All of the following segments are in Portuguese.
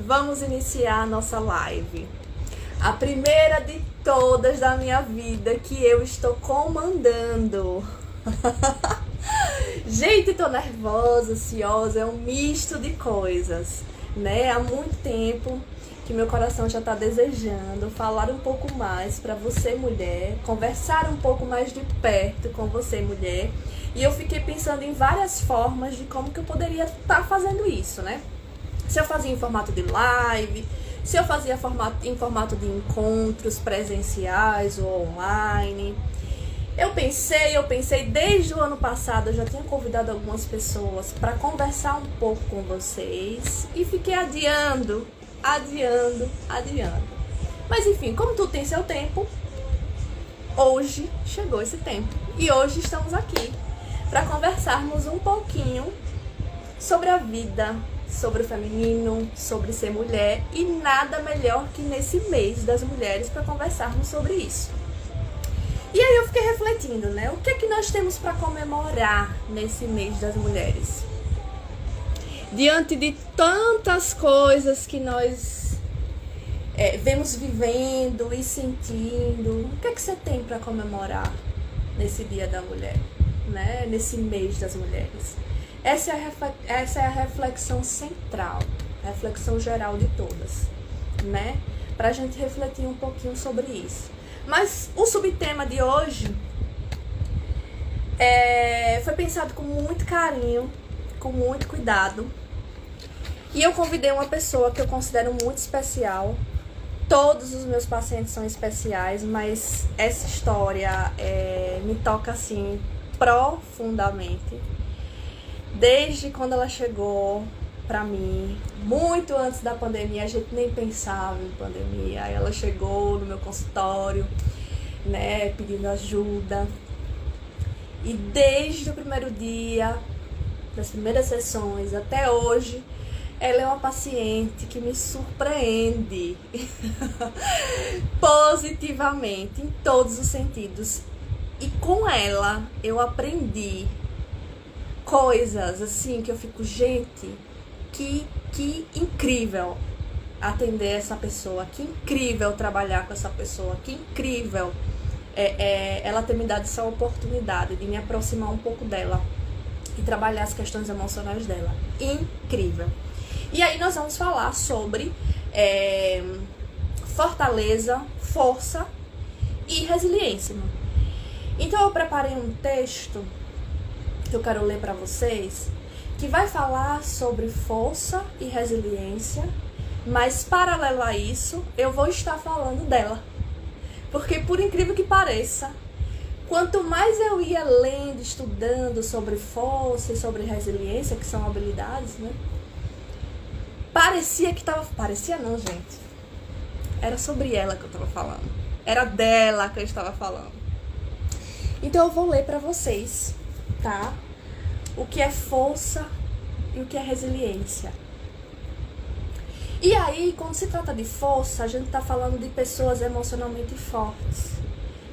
vamos iniciar a nossa live. A primeira de todas da minha vida que eu estou comandando. Gente, tô nervosa, ansiosa, é um misto de coisas, né? Há muito tempo que meu coração já tá desejando falar um pouco mais pra você, mulher, conversar um pouco mais de perto com você, mulher. E eu fiquei pensando em várias formas de como que eu poderia estar fazendo isso, né? Se eu fazia em formato de live, se eu fazia em formato de encontros presenciais ou online. Eu pensei, desde o ano passado eu já tinha convidado algumas pessoas para conversar um pouco com vocês e fiquei adiando. Mas enfim, como tudo tem seu tempo, hoje chegou esse tempo e hoje estamos aqui para conversarmos um pouquinho sobre a vida, sobre o feminino, sobre ser mulher, e nada melhor que nesse mês das mulheres para conversarmos sobre isso. E aí eu fiquei refletindo, né? O que é que nós temos para comemorar nesse mês das mulheres? Diante de tantas coisas que nós vemos vivendo e sentindo, o que é que você tem para comemorar nesse Dia da Mulher, né? Nesse mês das mulheres? Essa é a reflexão central, a reflexão geral de todas, né? Pra gente refletir um pouquinho sobre isso. Mas o subtema de hoje foi pensado com muito carinho, com muito cuidado. E eu convidei uma pessoa que eu considero muito especial. Todos os meus pacientes são especiais, mas essa história me toca assim profundamente. Desde quando ela chegou pra mim, muito antes da pandemia, a gente nem pensava em pandemia. Aí ela chegou no meu consultório, né, pedindo ajuda. E desde o primeiro dia, das primeiras sessões até hoje, ela é uma paciente que me surpreende positivamente, em todos os sentidos. E com ela eu aprendi coisas assim que eu fico, gente, que incrível atender essa pessoa, que incrível trabalhar com essa pessoa, que incrível ela ter me dado essa oportunidade de me aproximar um pouco dela e trabalhar as questões emocionais dela. Incrível. E aí nós vamos falar sobre fortaleza, força e resiliência. Então eu preparei um texto que eu quero ler para vocês, que vai falar sobre força e resiliência, mas paralelo a isso, eu vou estar falando dela. Porque por incrível que pareça, quanto mais eu ia lendo, estudando sobre força e sobre resiliência, que são habilidades, né? Parecia não, gente. Era sobre ela que eu estava falando. Era dela que eu estava falando. Então eu vou ler para vocês, tá? O que é força e o que é resiliência. E aí, quando se trata de força, a gente tá falando de pessoas emocionalmente fortes.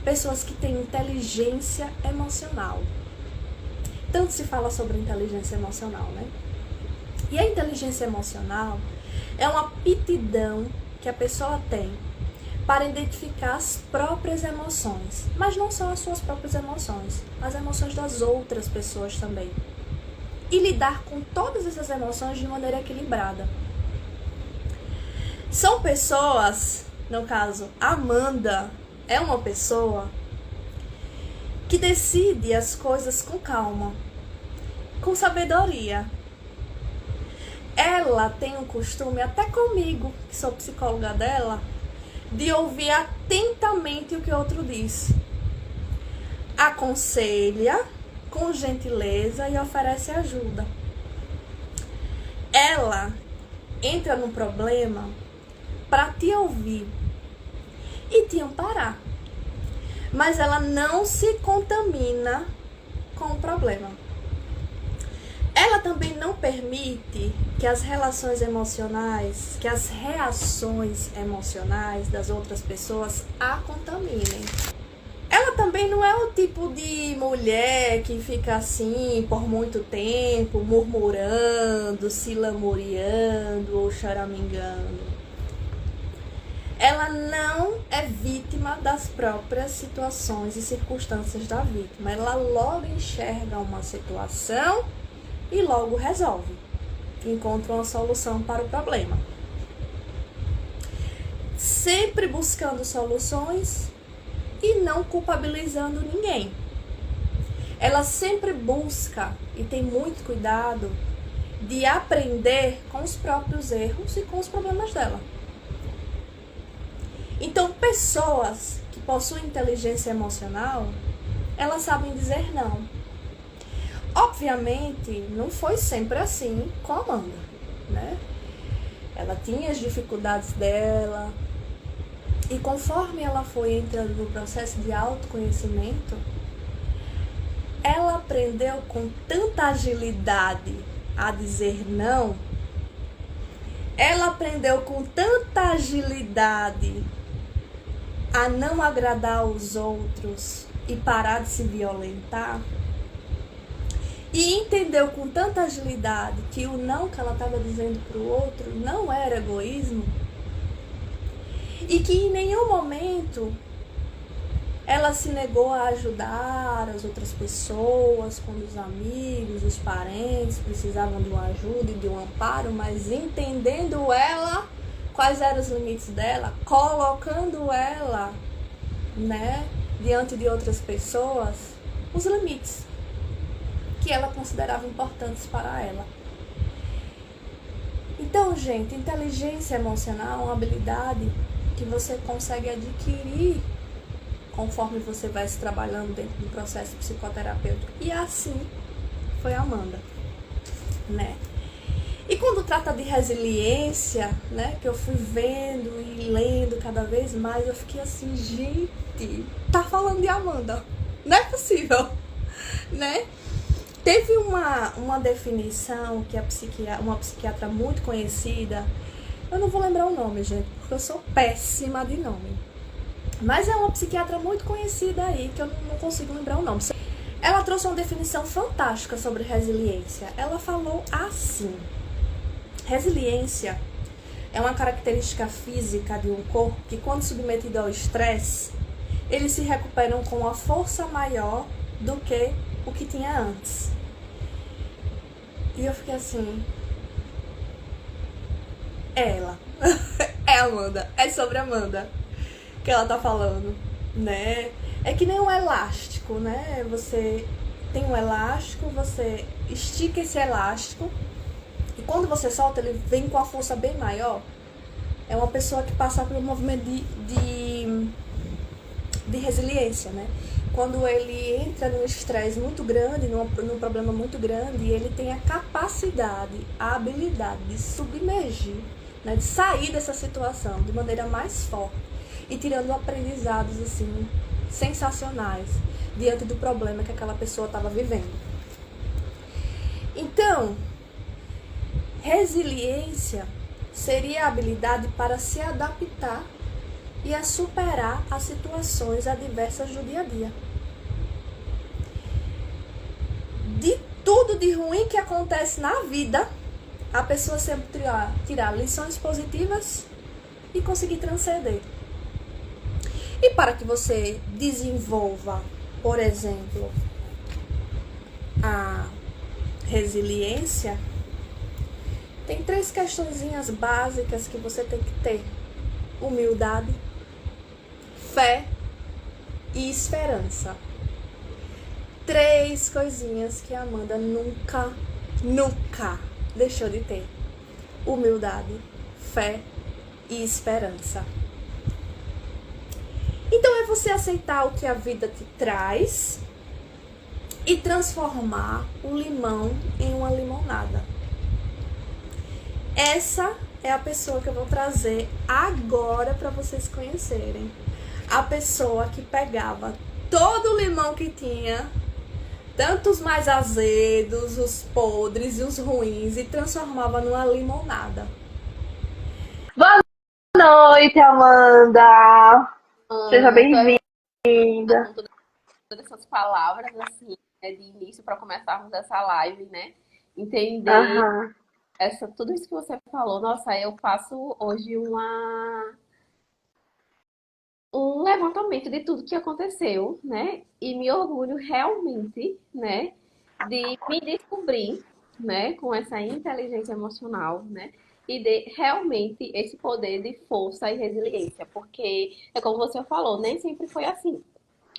Pessoas que têm inteligência emocional. Tanto se fala sobre inteligência emocional, né? E a inteligência emocional é uma aptidão que a pessoa tem para identificar as próprias emoções, mas não só as suas próprias emoções, as emoções das outras pessoas também. E lidar com todas essas emoções de maneira equilibrada. São pessoas, no caso, Amanda é uma pessoa que decide as coisas com calma, com sabedoria. Ela tem um costume, até comigo, que sou psicóloga dela, de ouvir atentamente o que o outro diz. Aconselha com gentileza e oferece ajuda. Ela entra num problema para te ouvir e te amparar. Mas ela não se contamina com o problema. Ela também não permite que as relações emocionais, que as reações emocionais das outras pessoas a contaminem. Ela também também não é o tipo de mulher que fica assim por muito tempo, murmurando, se lamuriando ou choramingando. Ela não é vítima das próprias situações e circunstâncias da vítima. Ela logo enxerga uma situação e logo resolve. Encontra uma solução para o problema. Sempre buscando soluções e não culpabilizando ninguém. Ela sempre busca e tem muito cuidado de aprender com os próprios erros e com os problemas dela. Então, pessoas que possuem inteligência emocional, elas sabem dizer não. Obviamente, não foi sempre assim com a Amanda, né? Ela tinha as dificuldades dela, e conforme ela foi entrando no processo de autoconhecimento, ela aprendeu com tanta agilidade a dizer não, ela aprendeu com tanta agilidade a não agradar os outros e parar de se violentar, e entendeu com tanta agilidade que o não que ela estava dizendo para o outro não era egoísmo, e que em nenhum momento ela se negou a ajudar as outras pessoas, quando os amigos, os parentes precisavam de uma ajuda e de um amparo, mas entendendo ela quais eram os limites dela, colocando ela, né, diante de outras pessoas, os limites que ela considerava importantes para ela. Então, gente, inteligência emocional é uma habilidade que você consegue adquirir conforme você vai se trabalhando dentro do processo psicoterapêutico. E assim foi a Amanda, né? E quando trata de resiliência, né, que eu fui vendo e lendo cada vez mais, eu fiquei assim, gente, tá falando de Amanda, não é possível, né? Teve uma definição que uma psiquiatra muito conhecida, eu não vou lembrar o nome, gente, porque eu sou péssima de nome, mas é uma psiquiatra muito conhecida aí, que eu não consigo lembrar o nome. Ela trouxe uma definição fantástica sobre resiliência. Ela falou assim: resiliência é uma característica física de um corpo que, quando submetido ao estresse, eles se recuperam com uma força maior do que o que tinha antes. E eu fiquei assim, ela, é Amanda, é sobre Amanda que ela tá falando, né? É que nem um elástico, né? Você tem um elástico, você estica esse elástico, e quando você solta, ele vem com a força bem maior. É uma pessoa que passa por um movimento de resiliência, né? Quando ele entra num estresse muito grande, num problema muito grande, ele tem a capacidade, a habilidade de submergir, né? De sair dessa situação de maneira mais forte e tirando aprendizados assim sensacionais diante do problema que aquela pessoa estava vivendo. Então, resiliência seria a habilidade para se adaptar e a superar as situações adversas do dia a dia. De tudo de ruim que acontece na vida, a pessoa sempre tirar lições positivas e conseguir transcender. E para que você desenvolva, por exemplo, a resiliência, tem 3 questõezinhas básicas que você tem que ter: humildade, fé e esperança. 3 coisinhas que a Amanda nunca deixou de ter: humildade, fé e esperança. Então é você aceitar o que a vida te traz e transformar o limão em uma limonada. Essa é a pessoa que eu vou trazer agora para vocês conhecerem. A pessoa que pegava todo o limão que tinha, tanto os mais azedos, os podres e os ruins, e transformava numa limonada. Boa noite, Amanda! Seja bem-vinda! essas palavras, assim, né, de início para começarmos essa live, né? Entender Aham. tudo isso que você falou. Nossa, eu faço hoje um levantamento de tudo que aconteceu, né? E me orgulho realmente, né, de me descobrir, né, com essa inteligência emocional, né? E de realmente esse poder de força e resiliência, porque é como você falou, nem sempre foi assim,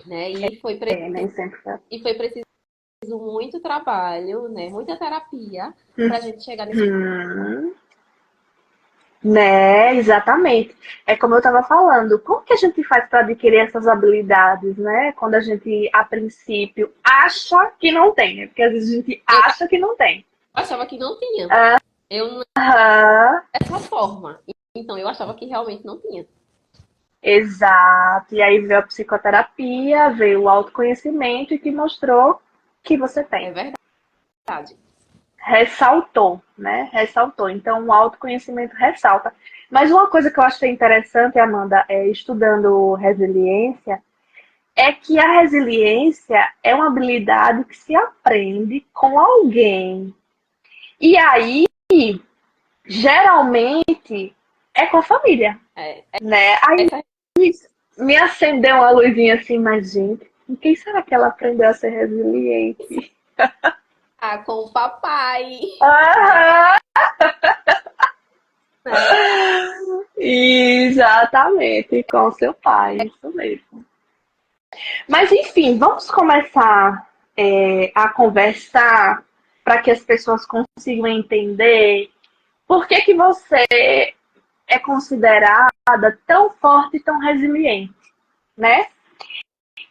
né? Nem sempre foi. E foi preciso muito trabalho, né? Muita terapia para a gente chegar nesse. Uhum. Né, exatamente. É como eu estava falando, como que a gente faz para adquirir essas habilidades, né? Quando a gente, a princípio, acha que não tem, né? Porque às vezes a gente Eu acha que não tem. achava que não tinha. Eu não Aham, dessa forma. Então eu achava que realmente não tinha. exato. E aí veio a psicoterapia, veio o autoconhecimento e que mostrou que você É tem. verdade. Ressaltou, né? Ressaltou. Então, o autoconhecimento ressalta. Mas uma coisa que eu achei interessante, Amanda, estudando resiliência, é que a resiliência é uma habilidade que se aprende com alguém. E aí, geralmente, é com a família, É, né? Aí essa me acendeu uma luzinha assim, mas gente, com quem será que ela aprendeu a ser resiliente? com o papai, Aham, né? exatamente, com seu pai, isso mesmo. Mas enfim, vamos começar a conversar para que as pessoas consigam entender por que que você é considerada tão forte e tão resiliente, né?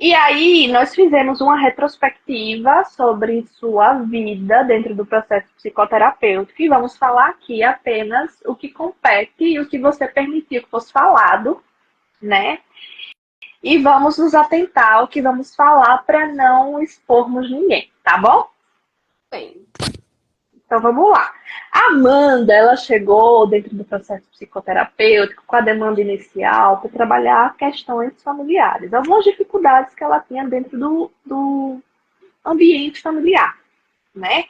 E aí, nós fizemos uma retrospectiva sobre sua vida dentro do processo psicoterapêutico e vamos falar aqui apenas o que compete e o que você permitiu que fosse falado, né? E vamos nos atentar ao que vamos falar para não expormos ninguém, tá bom? Bem, Então vamos lá. A Amanda, ela chegou dentro do processo psicoterapêutico com a demanda inicial para trabalhar questões familiares, algumas dificuldades que ela tinha dentro do ambiente familiar, né?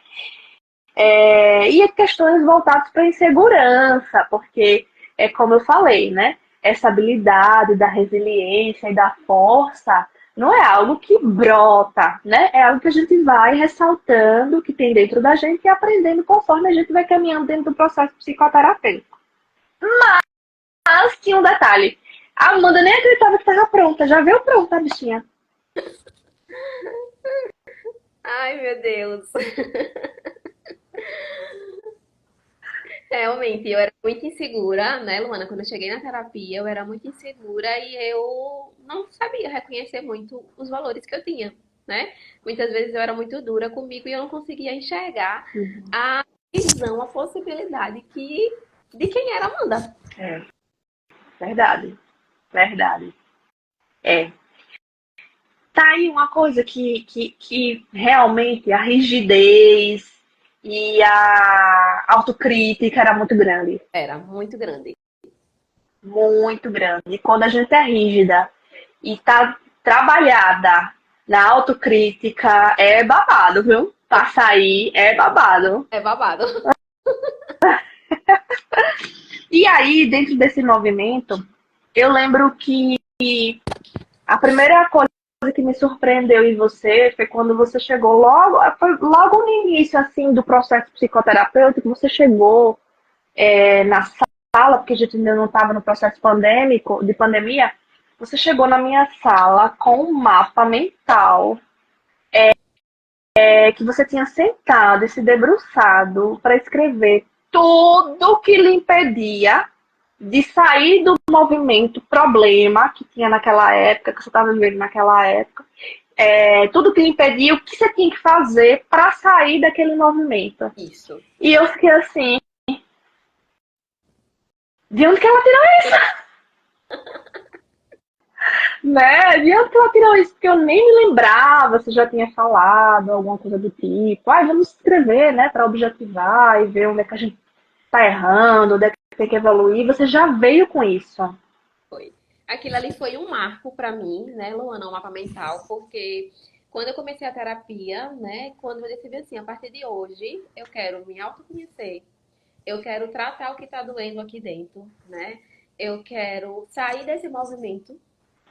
E questões voltadas para a insegurança, porque é como eu falei, né? Essa habilidade da resiliência e da força não é algo que brota, né? É algo que a gente vai ressaltando, que tem dentro da gente e aprendendo conforme a gente vai caminhando dentro do processo psicoterapêutico. Mas tinha um detalhe. A Amanda nem acreditava que estava pronta. Já veio pronta, a bichinha. ai meu Deus. Realmente, eu era muito insegura, né, Luana? Quando eu cheguei na terapia, eu era muito insegura e eu não sabia reconhecer muito os valores que eu tinha, né? Muitas vezes eu era muito dura comigo e eu não conseguia enxergar a visão, a possibilidade de quem era Amanda. É, verdade. Verdade. É. Tá aí uma coisa que realmente a rigidez e a autocrítica era muito grande. Era muito grande. Muito grande. E quando a gente é rígida e tá trabalhada na autocrítica, é babado, viu? Pra sair é babado. É babado. E aí, dentro desse movimento, eu lembro que a primeira coisa que me surpreendeu em você foi quando você chegou foi logo no início assim do processo psicoterapêutico, você chegou na sala, porque a gente ainda não estava no processo pandêmico, de pandemia, você chegou na minha sala com um mapa mental que você tinha sentado e se debruçado para escrever tudo que lhe impedia de sair do movimento problema que tinha naquela época, que você estava vivendo naquela época, tudo que lhe impedia, o que você tinha que fazer para sair daquele movimento. Isso. E eu fiquei assim, de onde que ela tirou isso? Né? De onde que ela tirou isso? Porque eu nem me lembrava se já tinha falado alguma coisa do tipo. Vamos escrever, né, para objetivar e ver onde é que a gente tá errando, onde é que tem que evoluir. Você já veio com isso. Foi. aquilo ali foi um marco para mim, né, Luana, um mapa mental, porque quando eu comecei a terapia, né, quando eu decidi assim, a partir de hoje, eu quero me autoconhecer, eu quero tratar o que está doendo aqui dentro, né, eu quero sair desse movimento,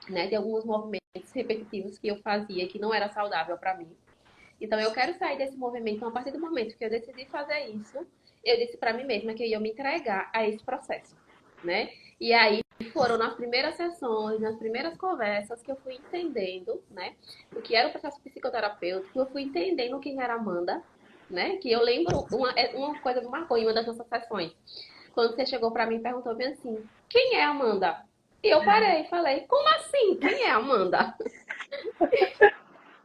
né, de alguns movimentos repetitivos que eu fazia que não era saudável para mim. Então eu quero sair desse movimento. Então, a partir do momento que eu decidi fazer isso, eu disse para mim mesma que eu ia me entregar a esse processo, né? E aí foram nas primeiras sessões, nas primeiras conversas que eu fui entendendo, né, o que era o processo psicoterapêutico, eu fui entendendo quem era a Amanda, né? Que eu lembro uma coisa que me marcou em uma das nossas sessões. Quando você chegou para mim e perguntou bem assim: "Quem é a Amanda?" E eu parei e falei: "Como assim? Quem é a Amanda?"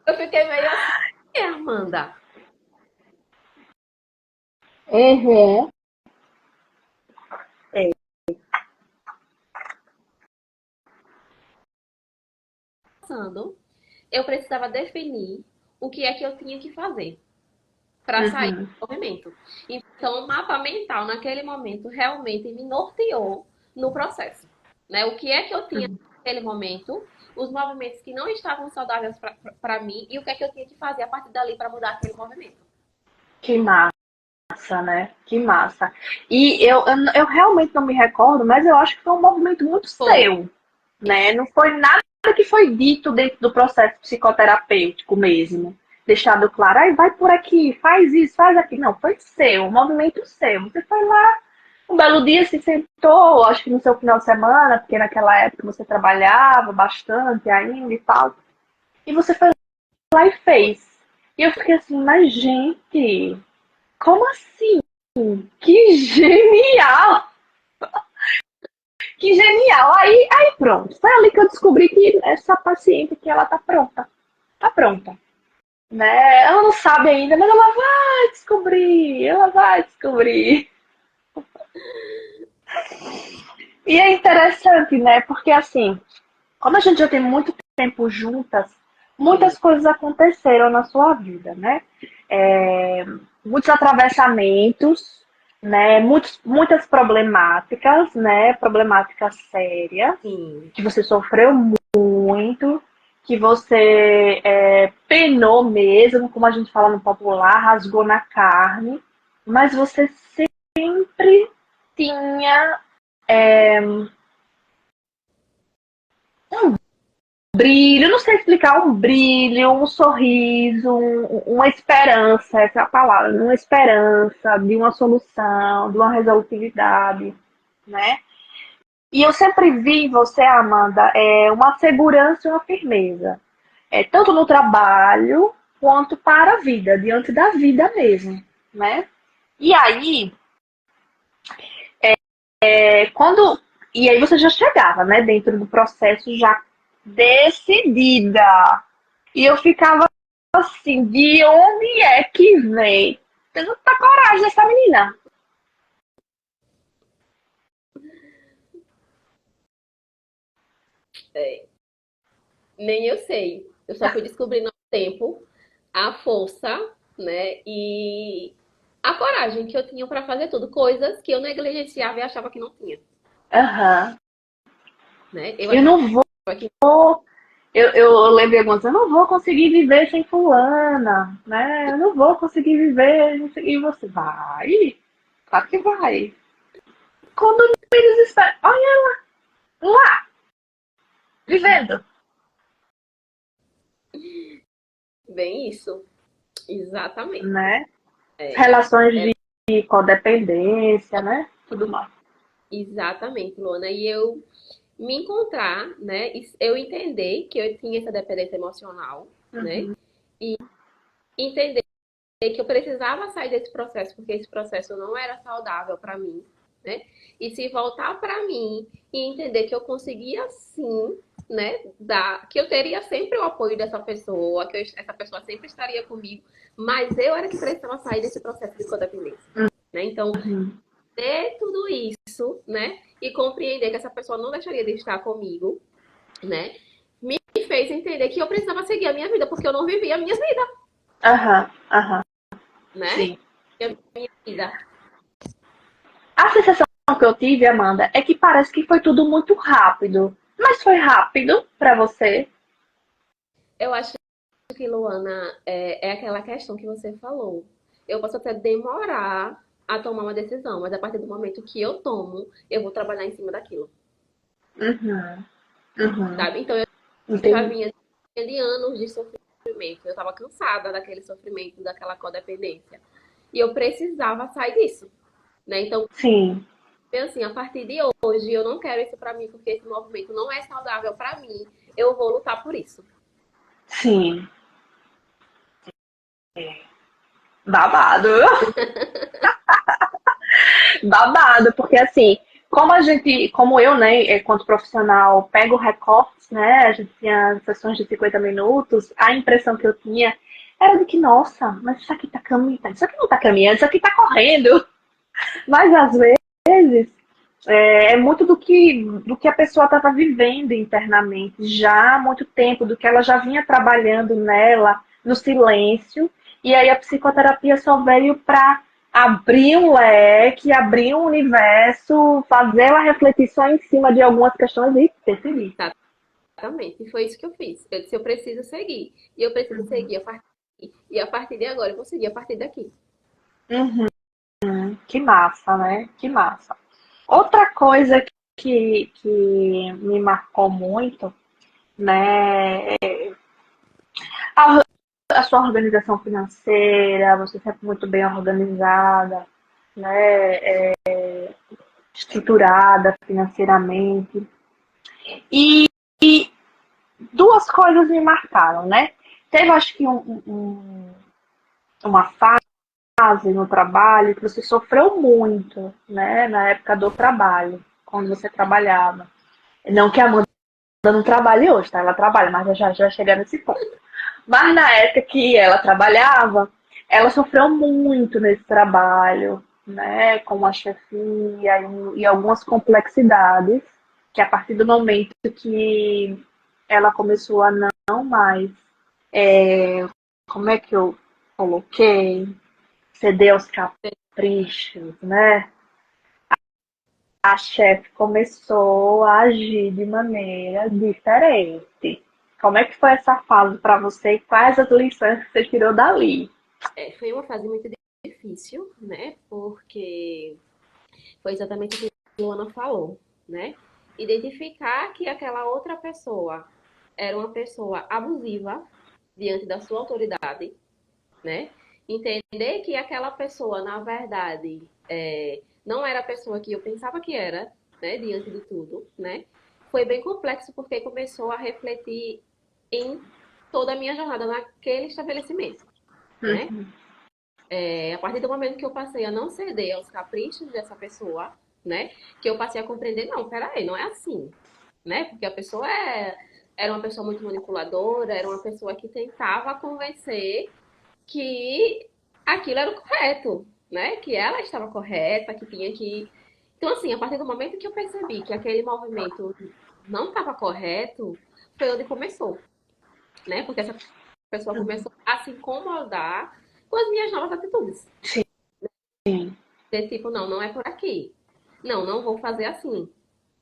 Eu fiquei meio assim: "Quem é a Amanda?" Uhum. É. Passando, eu precisava definir o que é que eu tinha que fazer para sair Uhum. do movimento. Então, o mapa mental, naquele momento, realmente me norteou no processo, né? O que é que eu tinha naquele momento, os movimentos que não estavam saudáveis para mim e o que é que eu tinha que fazer a partir dali para mudar aquele movimento. Que massa, né? Que massa. E eu realmente não me recordo, mas eu acho que foi um movimento muito Foi. seu, né? Não foi nada que foi dito dentro do processo psicoterapêutico mesmo. Deixado claro, aí vai por aqui, faz isso, faz aquilo. Não, foi seu, um movimento seu. Você foi lá, um belo dia se sentou, acho que no seu final de semana, porque naquela época você trabalhava bastante ainda e tal. E você foi lá e fez. E eu fiquei assim, mas gente, como assim? Que genial! Que genial! Aí pronto. Foi ali que eu descobri que essa paciente aqui, ela tá pronta. Tá pronta. Né? Ela não sabe ainda, mas ela vai descobrir. Ela vai descobrir. E é interessante, né? Porque assim, como a gente já tem muito tempo juntas, Sim. muitas coisas aconteceram na sua vida, né? É, muitos atravessamentos, né? Muitas problemáticas, né? Problemáticas sérias, Sim. que você sofreu muito, que você penou mesmo, como a gente fala no popular, rasgou na carne, mas você sempre tinha um brilho, não sei explicar, um brilho, um sorriso, uma esperança, essa é a palavra, uma esperança de uma solução, de uma resolutividade, né? E eu sempre vi em você, Amanda, uma segurança e uma firmeza, tanto no trabalho quanto para a vida, diante da vida mesmo, né? E aí, quando e aí você já chegava, né, dentro do processo já decidida. E eu ficava assim, de onde é que vem tanta coragem dessa menina? É, nem eu sei. Eu só fui descobrindo ao tempo a força, né? E a coragem que eu tinha para fazer tudo, coisas que eu negligenciava e achava que não tinha, Aham. né? Eu Eu achava não vou. que Eu lembrei algumas, eu não vou conseguir viver sem fulana, né? Eu não vou conseguir viver. E você vai? Claro que vai. Quando eles esperam, olha lá, vivendo, bem isso, exatamente. né? É, Relações é de codependência, né? Tudo mais. exatamente, Luana. E eu me encontrar, né? Eu entender que eu tinha essa dependência emocional, né? Uhum. E entender que eu precisava sair desse processo, porque esse processo não era saudável para mim, né? E se voltar para mim e entender que eu conseguia sim, né, que eu teria sempre o apoio dessa pessoa, que essa pessoa sempre estaria comigo, mas eu era que precisava sair desse processo de codependência, né? Então, Uhum. ter tudo isso, né, e compreender que essa pessoa não deixaria de estar comigo, né, me fez entender que eu precisava seguir a minha vida, porque eu não vivia a minha vida, Aham, aham, né? sim. A minha vida. A sensação que eu tive, Amanda, é que parece que foi tudo muito rápido. Mas foi rápido para você? Eu acho que, Luana, é aquela questão que você falou. Eu posso até demorar a tomar uma decisão, mas a partir do momento que eu tomo, eu vou trabalhar em cima daquilo, Uhum, uhum. sabe? Então, eu já Entendi. vinha de anos de sofrimento. Eu estava cansada daquele sofrimento, daquela codependência. E eu precisava sair disso, né? Então, Sim, assim, a partir de hoje, eu não quero isso pra mim, porque esse movimento não é saudável pra mim. Eu vou lutar por isso. sim. Babado. Babado, porque assim, como a gente, como eu, né, enquanto profissional, pego recortes, né, a gente tinha sessões de 50 minutos, a impressão que eu tinha era de que, nossa, mas isso aqui tá caminhando, isso aqui não tá caminhando, isso aqui tá correndo. Mas às vezes é muito do que a pessoa estava vivendo internamente já há muito tempo, do que ela já vinha trabalhando nela, no silêncio, e aí a psicoterapia só veio para abrir um leque, abrir um universo, fazer ela refletir só em cima de algumas questões e perceber. Exatamente. E foi isso que eu fiz. Eu disse, eu preciso seguir. E eu preciso seguir a partir daqui. E a partir de agora eu vou seguir a partir daqui. Uhum, que massa, né? Que massa. Outra coisa que me marcou muito, né, a a sua organização financeira, você sempre muito bem organizada, né, estruturada financeiramente. E duas coisas me marcaram, né? Teve, acho que, uma fase no trabalho que você sofreu muito, né, na época do trabalho, quando você trabalhava. Não que a Amanda não trabalhe hoje, tá? Ela trabalha, mas já chegar nesse ponto. Mas na época que ela trabalhava, ela sofreu muito nesse trabalho, né, com a chefia e algumas complexidades, que a partir do momento que ela começou a não mais, como é que eu coloquei, ceder aos caprichos, né, a chefe começou a agir de maneira diferente. Como é que foi essa fase para você e quais as lições que você tirou dali? Foi uma fase muito difícil, né? Porque foi exatamente o que a Luana falou, né? Identificar que aquela outra pessoa era uma pessoa abusiva diante da sua autoridade, né? Entender que aquela pessoa, na verdade, não era a pessoa que eu pensava que era, né? Diante de tudo, né? Foi bem complexo porque começou a refletir em toda a minha jornada naquele estabelecimento, né? A partir do momento que eu passei a não ceder aos caprichos dessa pessoa, né? Que eu passei a compreender, não, peraí, não é assim, né? Porque a pessoa era uma pessoa muito manipuladora, era uma pessoa que tentava convencer que aquilo era o correto, né? Que ela estava correta, que tinha que. Então, assim, a partir do momento que eu percebi que aquele movimento não estava correto, foi onde começou, né? Porque essa pessoa começou a se incomodar com as minhas novas atitudes. Sim. De tipo, não, não é por aqui. Não, não vou fazer assim,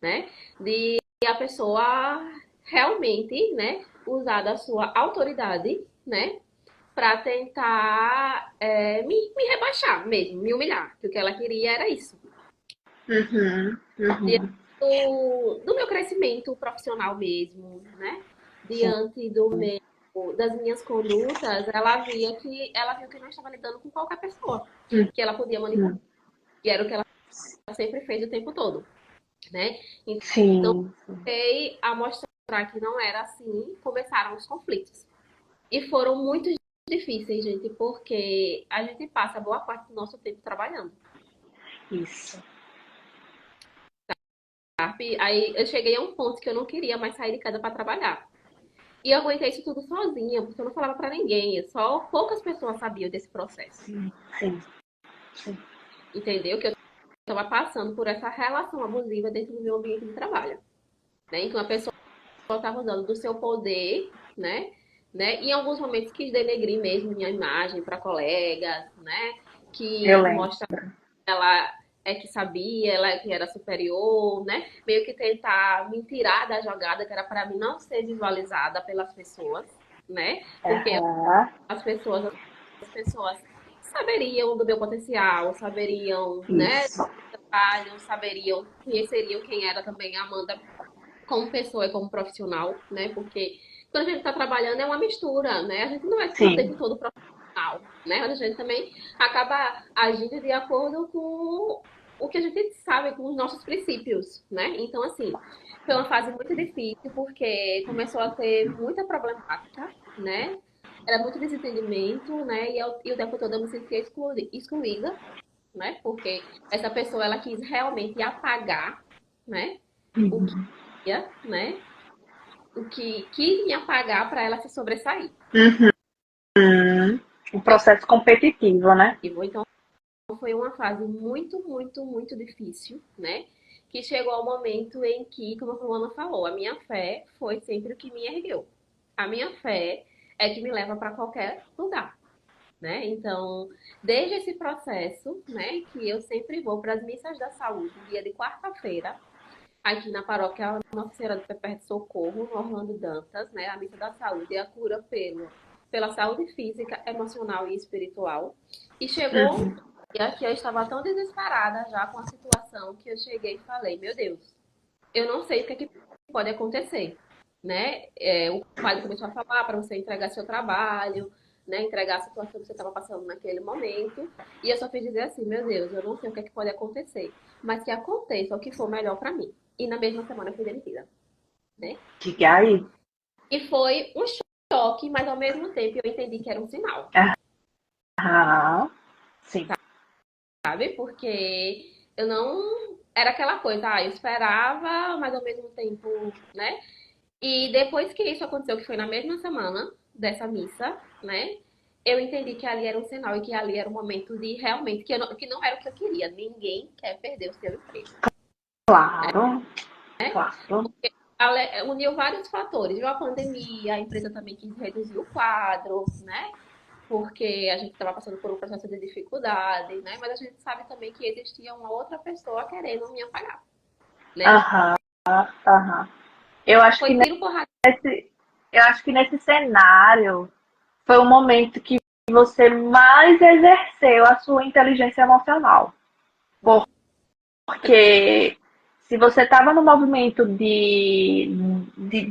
né? De a pessoa realmente, né, usar da sua autoridade, né, para tentar me rebaixar mesmo, me humilhar. Que o que ela queria era isso. Uhum, Diante uhum. do meu crescimento profissional mesmo, né? Sim. Diante do meu, das minhas condutas, ela viu que eu não estava lidando com qualquer pessoa, que ela podia manipular. Uhum. E era o que ela sempre fez o tempo todo, né? Então, Sim. comecei a mostrar que não era assim, começaram os conflitos. E foram muito difíceis, gente, porque a gente passa boa parte do nosso tempo trabalhando. Isso. Sabe? Aí eu cheguei a um ponto que eu não queria mais sair de casa para trabalhar. E eu aguentei isso tudo sozinha, porque eu não falava para ninguém. Só poucas pessoas sabiam desse processo. Sim. Sim. Sim. Entendeu? Que eu estava passando por essa relação abusiva dentro do meu ambiente de trabalho. Né? Então a pessoa estava usando do seu poder, né? Né? E em alguns momentos quis denegrir mesmo minha imagem para colegas, né? Eu Quis lembro. mostrar que ela é que sabia, ela é que era superior, né? Meio que tentar me tirar da jogada, que era para mim não ser visualizada pelas pessoas, né? Porque Aham. as pessoas saberiam do meu potencial, saberiam, né, do Isso. meu trabalho, saberiam, conheceriam quem era também a Amanda como pessoa e como profissional, né? Porque quando a gente está trabalhando é uma mistura, né? A gente não é o tempo Sim. todo profissional, né? A gente também acaba agindo de acordo com o que a gente sabe, com os nossos princípios, né? Então, assim, foi uma fase muito difícil porque começou a ter muita problemática, né? Era muito desentendimento, né? E o tempo todo eu me sentia excluída, né? Porque essa pessoa, ela quis realmente apagar, né? O que Uhum. ia, né? O que quis me apagar para ela se sobressair. Um processo competitivo, né? Então, foi uma fase muito, muito, muito difícil, né? Que chegou ao momento em que, como a Luana falou, a minha fé foi sempre o que me ergueu. A minha fé é que me leva para qualquer lugar, né? Então, desde esse processo, né, que eu sempre vou para as missas da saúde, dia de quarta-feira, aqui na paróquia Nossa Senhora do Perpétuo Socorro, no Orlando Dantas, né? A missa da saúde é a cura pela saúde física, emocional e espiritual. E chegou um dia que eu estava tão desesperada já com a situação que eu cheguei e falei, meu Deus, eu não sei o que, é que pode acontecer, né? O padre começou a falar para você entregar seu trabalho, né? Entregar a situação que você estava passando naquele momento. E eu só fiz dizer assim, meu Deus, eu não sei o que, é que pode acontecer, mas que aconteça o que for melhor para mim. E na mesma semana eu fui demitida, né? Diga aí. E foi um choque, mas ao mesmo tempo eu entendi que era um sinal, Aham. Sim. sabe? Porque eu não. Era aquela coisa, eu esperava, mas ao mesmo tempo, né? E depois que isso aconteceu, que foi na mesma semana dessa missa, né? Eu entendi que ali era um sinal e que ali era um momento de realmente, que não era o que eu queria. Ninguém quer perder o seu emprego. Claro. Claro. Uniu vários fatores, viu? A pandemia, a empresa também quis reduzir o quadro, né? Porque a gente estava passando por um processo de dificuldade, né? Mas a gente sabe também que existia uma outra pessoa querendo me apagar, né? Aham. Aham. Eu acho que Foi tiro, porrada. eu acho que nesse cenário foi o momento que você mais exerceu a sua inteligência emocional. Porque se você estava no movimento de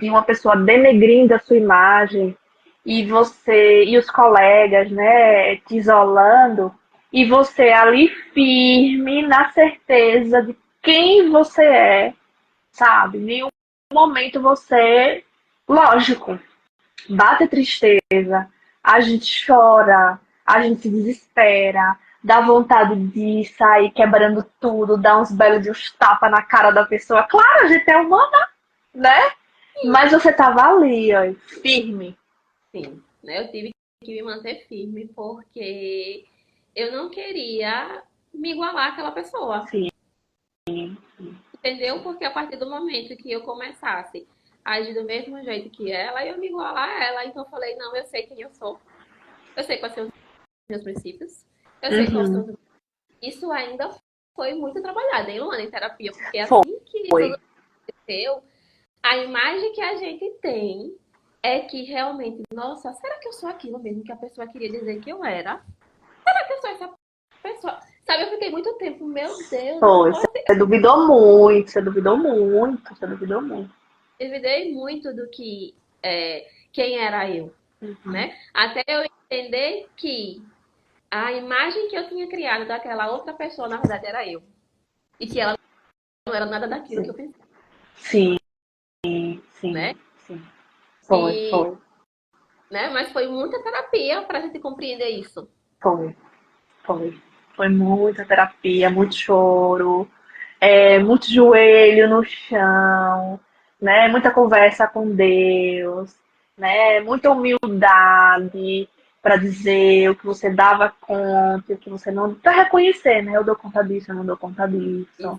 uma pessoa denegrindo a sua imagem e você e os colegas, né, te isolando, e você ali firme na certeza de quem você é, sabe? Em nenhum momento você, lógico, bate tristeza, a gente chora, a gente se desespera, dá vontade de sair quebrando tudo, dar uns belos de uns tapas na cara da pessoa. Claro, a gente é humana, né? Mas você tava ali, ó, firme. Sim, né? Eu tive que me manter firme porque eu não queria me igualar àquela pessoa, Sim, entendeu? Porque a partir do momento que eu começasse a agir do mesmo jeito que ela, eu me igualar a ela. Então eu falei, não, eu sei quem eu sou, eu sei quais são os meus princípios, eu sei quais são uhum. os... Isso ainda foi muito trabalhado, hein, Luana, em terapia, porque Foi. assim que tudo aconteceu, a imagem que a gente tem é que realmente, nossa, será que eu sou aquilo mesmo que a pessoa queria dizer que eu era? Será que eu sou essa pessoa? Sabe, eu fiquei muito tempo, meu Deus, eu não Foi. posso. Você duvidou muito, você duvidou muito, você duvidou muito. Eu duvidei muito do que quem era eu, Uhum. né? Até eu entender que a imagem que eu tinha criado daquela outra pessoa, na verdade, era eu. E que ela não era nada daquilo que eu Sim, pensei, sim, né? sim, sim. Foi, E, foi, né? Mas foi muita terapia pra gente compreender isso. foi, foi. Foi muita terapia, muito choro, muito joelho no chão, né? Muita conversa com Deus, né? Muita humildade para dizer o que você dava conta, o que você não, para reconhecer, né? Eu dou conta disso, eu não dou conta disso,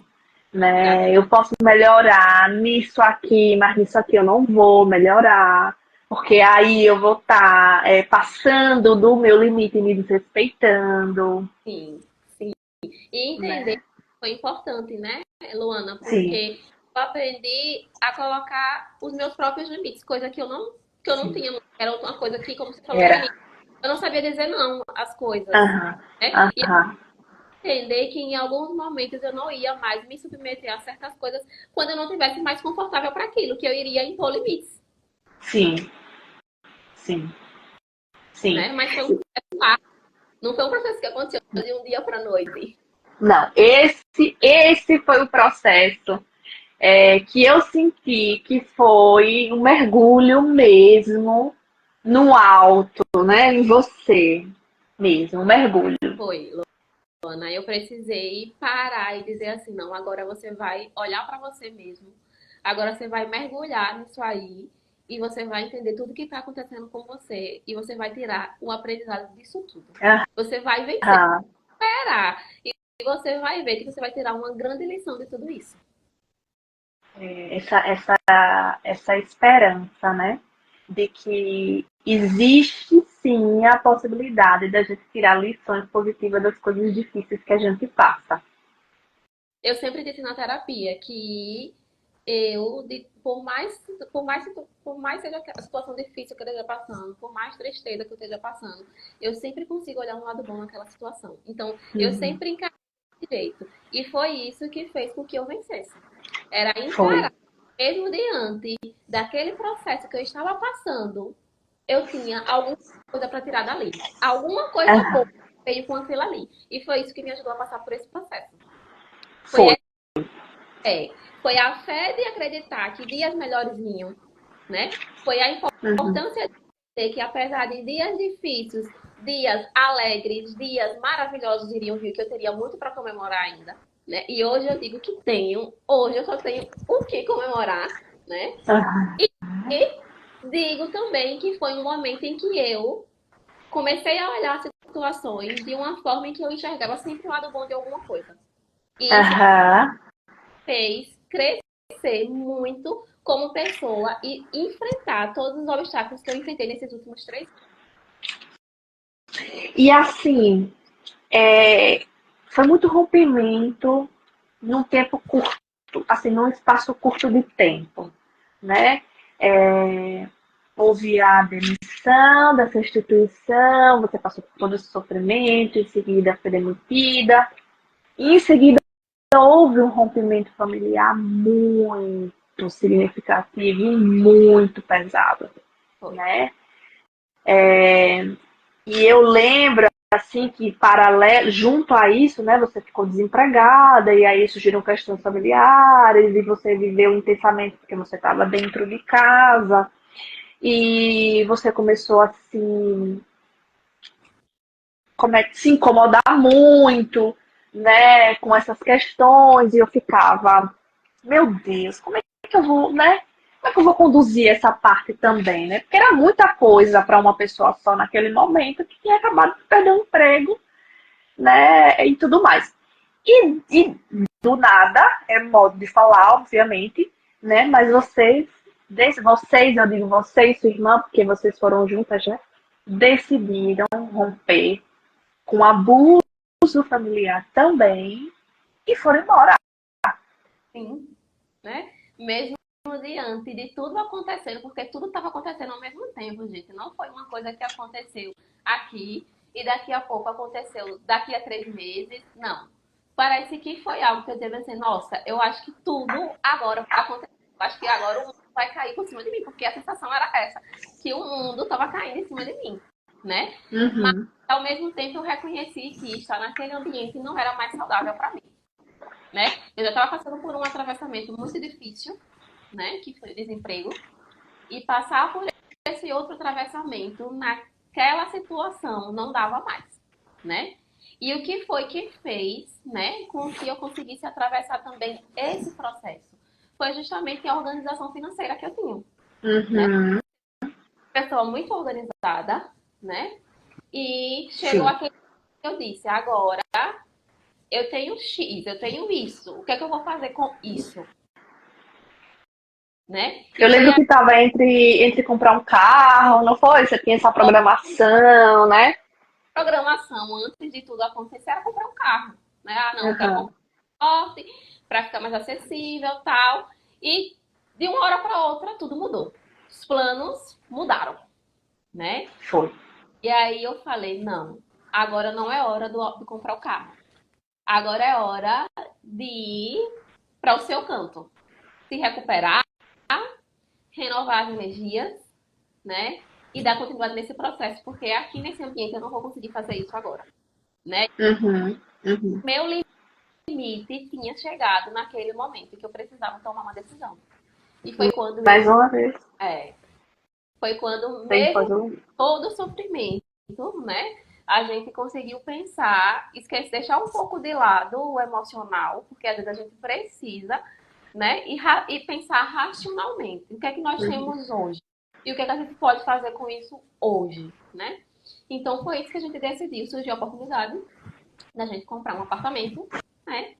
né? Eu posso melhorar nisso aqui, mas nisso aqui eu não vou melhorar, porque aí eu vou estar passando do meu limite e me desrespeitando, Sim, sim. E entender né? foi importante, né, Luana? Sim, Porque eu aprendi a colocar os meus próprios limites, coisa que eu não sim. tinha. Era uma coisa que, como você falou no Era. início, eu não sabia dizer não às coisas, Aham, né? E aham. entender que em alguns momentos eu não ia mais me submeter a certas coisas quando eu não estivesse mais confortável para aquilo, que eu iria impor limites, Sim, sim, sim. né? Mas foi um processo lá. Não foi um processo que aconteceu de um dia para a noite. Não, esse foi o processo que eu senti que foi um mergulho mesmo no alto, né? Em você mesmo, um mergulho. Foi, Luana. Eu precisei parar e dizer assim, não, agora você vai olhar para você mesmo. Agora você vai mergulhar nisso aí e você vai entender tudo que está acontecendo com você e você vai tirar o aprendizado disso tudo. Você vai vencer, Aham. e você vai ver que você vai tirar uma grande lição de tudo isso. Essa esperança, né? De que existe sim a possibilidade da gente tirar lições positivas das coisas difíceis que a gente passa. Eu sempre disse na terapia que por mais seja a situação difícil que eu esteja passando, por mais tristeza que eu esteja passando, eu sempre consigo olhar um lado bom naquela situação. Então, eu Uhum. sempre encarei desse jeito. E foi isso que fez com que eu vencesse. Era Foi. encarar, mesmo diante daquele processo que eu estava passando, eu tinha alguma coisa para tirar dali. Alguma coisa boa Aham. veio com aquilo ali. E foi isso que me ajudou a passar por esse processo. Foi Foi. foi a fé de acreditar que dias melhores vinham, né? Foi a Uhum. importância de ter que, apesar de dias difíceis, dias alegres, dias maravilhosos iriam vir, que eu teria muito para comemorar ainda, né? E hoje eu digo que tenho, hoje eu só tenho o que comemorar, né? Aham. E digo também que foi um momento em que eu comecei a olhar as situações de uma forma em que eu enxergava sempre o lado bom de alguma coisa. E isso Aham. fez crescer muito como pessoa e enfrentar todos os obstáculos que eu enfrentei nesses últimos 3 anos. E assim, foi muito rompimento num tempo curto, assim, num espaço curto de tempo, né? É, houve a demissão dessa instituição, você passou por todo esse sofrimento, em seguida foi demitida, e em seguida houve um rompimento familiar muito significativo e muito pesado, Foi. né? E eu lembro assim que paralelo, junto a isso, né, você ficou desempregada e aí surgiram questões familiares e você viveu intensamente porque você estava dentro de casa e você começou a se incomodar muito, né, com essas questões e eu ficava, meu Deus, como é que eu vou, né? Como é que eu vou conduzir essa parte também, né? Porque era muita coisa para uma pessoa só naquele momento que tinha acabado de perder um emprego, né? E tudo mais. E do nada, é modo de falar, obviamente, né? Mas vocês, eu digo vocês e sua irmã, porque vocês foram juntas, né? Decidiram romper com abuso familiar também e foram embora. Sim, né? Mesmo diante de tudo acontecendo, porque tudo estava acontecendo ao mesmo tempo, gente. Não foi uma coisa que aconteceu aqui e daqui a pouco aconteceu daqui a 3 meses. Não. Parece que foi algo que eu devia assim, nossa, eu acho que tudo agora aconteceu. Eu acho que agora o mundo vai cair por cima de mim, porque a sensação era essa, que o mundo estava caindo em cima de mim, né? Mas Uhum. ao mesmo tempo eu reconheci que estar naquele ambiente não era mais saudável para mim, né? Eu já estava passando por um atravessamento muito difícil, né? Que foi o desemprego, e passar por esse outro atravessamento naquela situação não dava mais, né? E o que foi que fez, né, com que eu conseguisse atravessar também esse processo? Foi justamente a organização financeira que eu tinha, né? Uhum. Pessoa muito organizada, né? E chegou Sim. aquele que eu disse, agora eu tenho X, eu tenho isso. O que é que eu vou fazer com isso? Né? E Eu foi lembro a que estava entre comprar um carro, não foi? Você tinha essa programação, né? programação, antes de tudo acontecer, era comprar um carro. Né? Ah, não, eu quero Uhum. comprar. suporte, para ficar mais acessível, tal. E de uma hora para outra tudo mudou. Os planos mudaram, né? Foi. E aí eu falei, não, agora não é hora de comprar o carro. Agora é hora de ir para o seu canto. Se recuperar, renovar as energias, né? E dar continuidade nesse processo, porque aqui nesse ambiente eu não vou conseguir fazer isso agora, né? Uhum, uhum. Meu limite tinha chegado naquele momento que eu precisava tomar uma decisão. E foi quando Mais uma vez, foi quando tem que mesmo fazer um. todo o sofrimento, né? A gente conseguiu pensar, esquecer, deixar um pouco de lado o emocional, porque às vezes a gente precisa, né? E pensar racionalmente. O que é que nós temos hoje? E o que é que a gente pode fazer com isso hoje, né? Então foi isso que a gente decidiu. Surgiu a oportunidade da gente comprar um apartamento, né?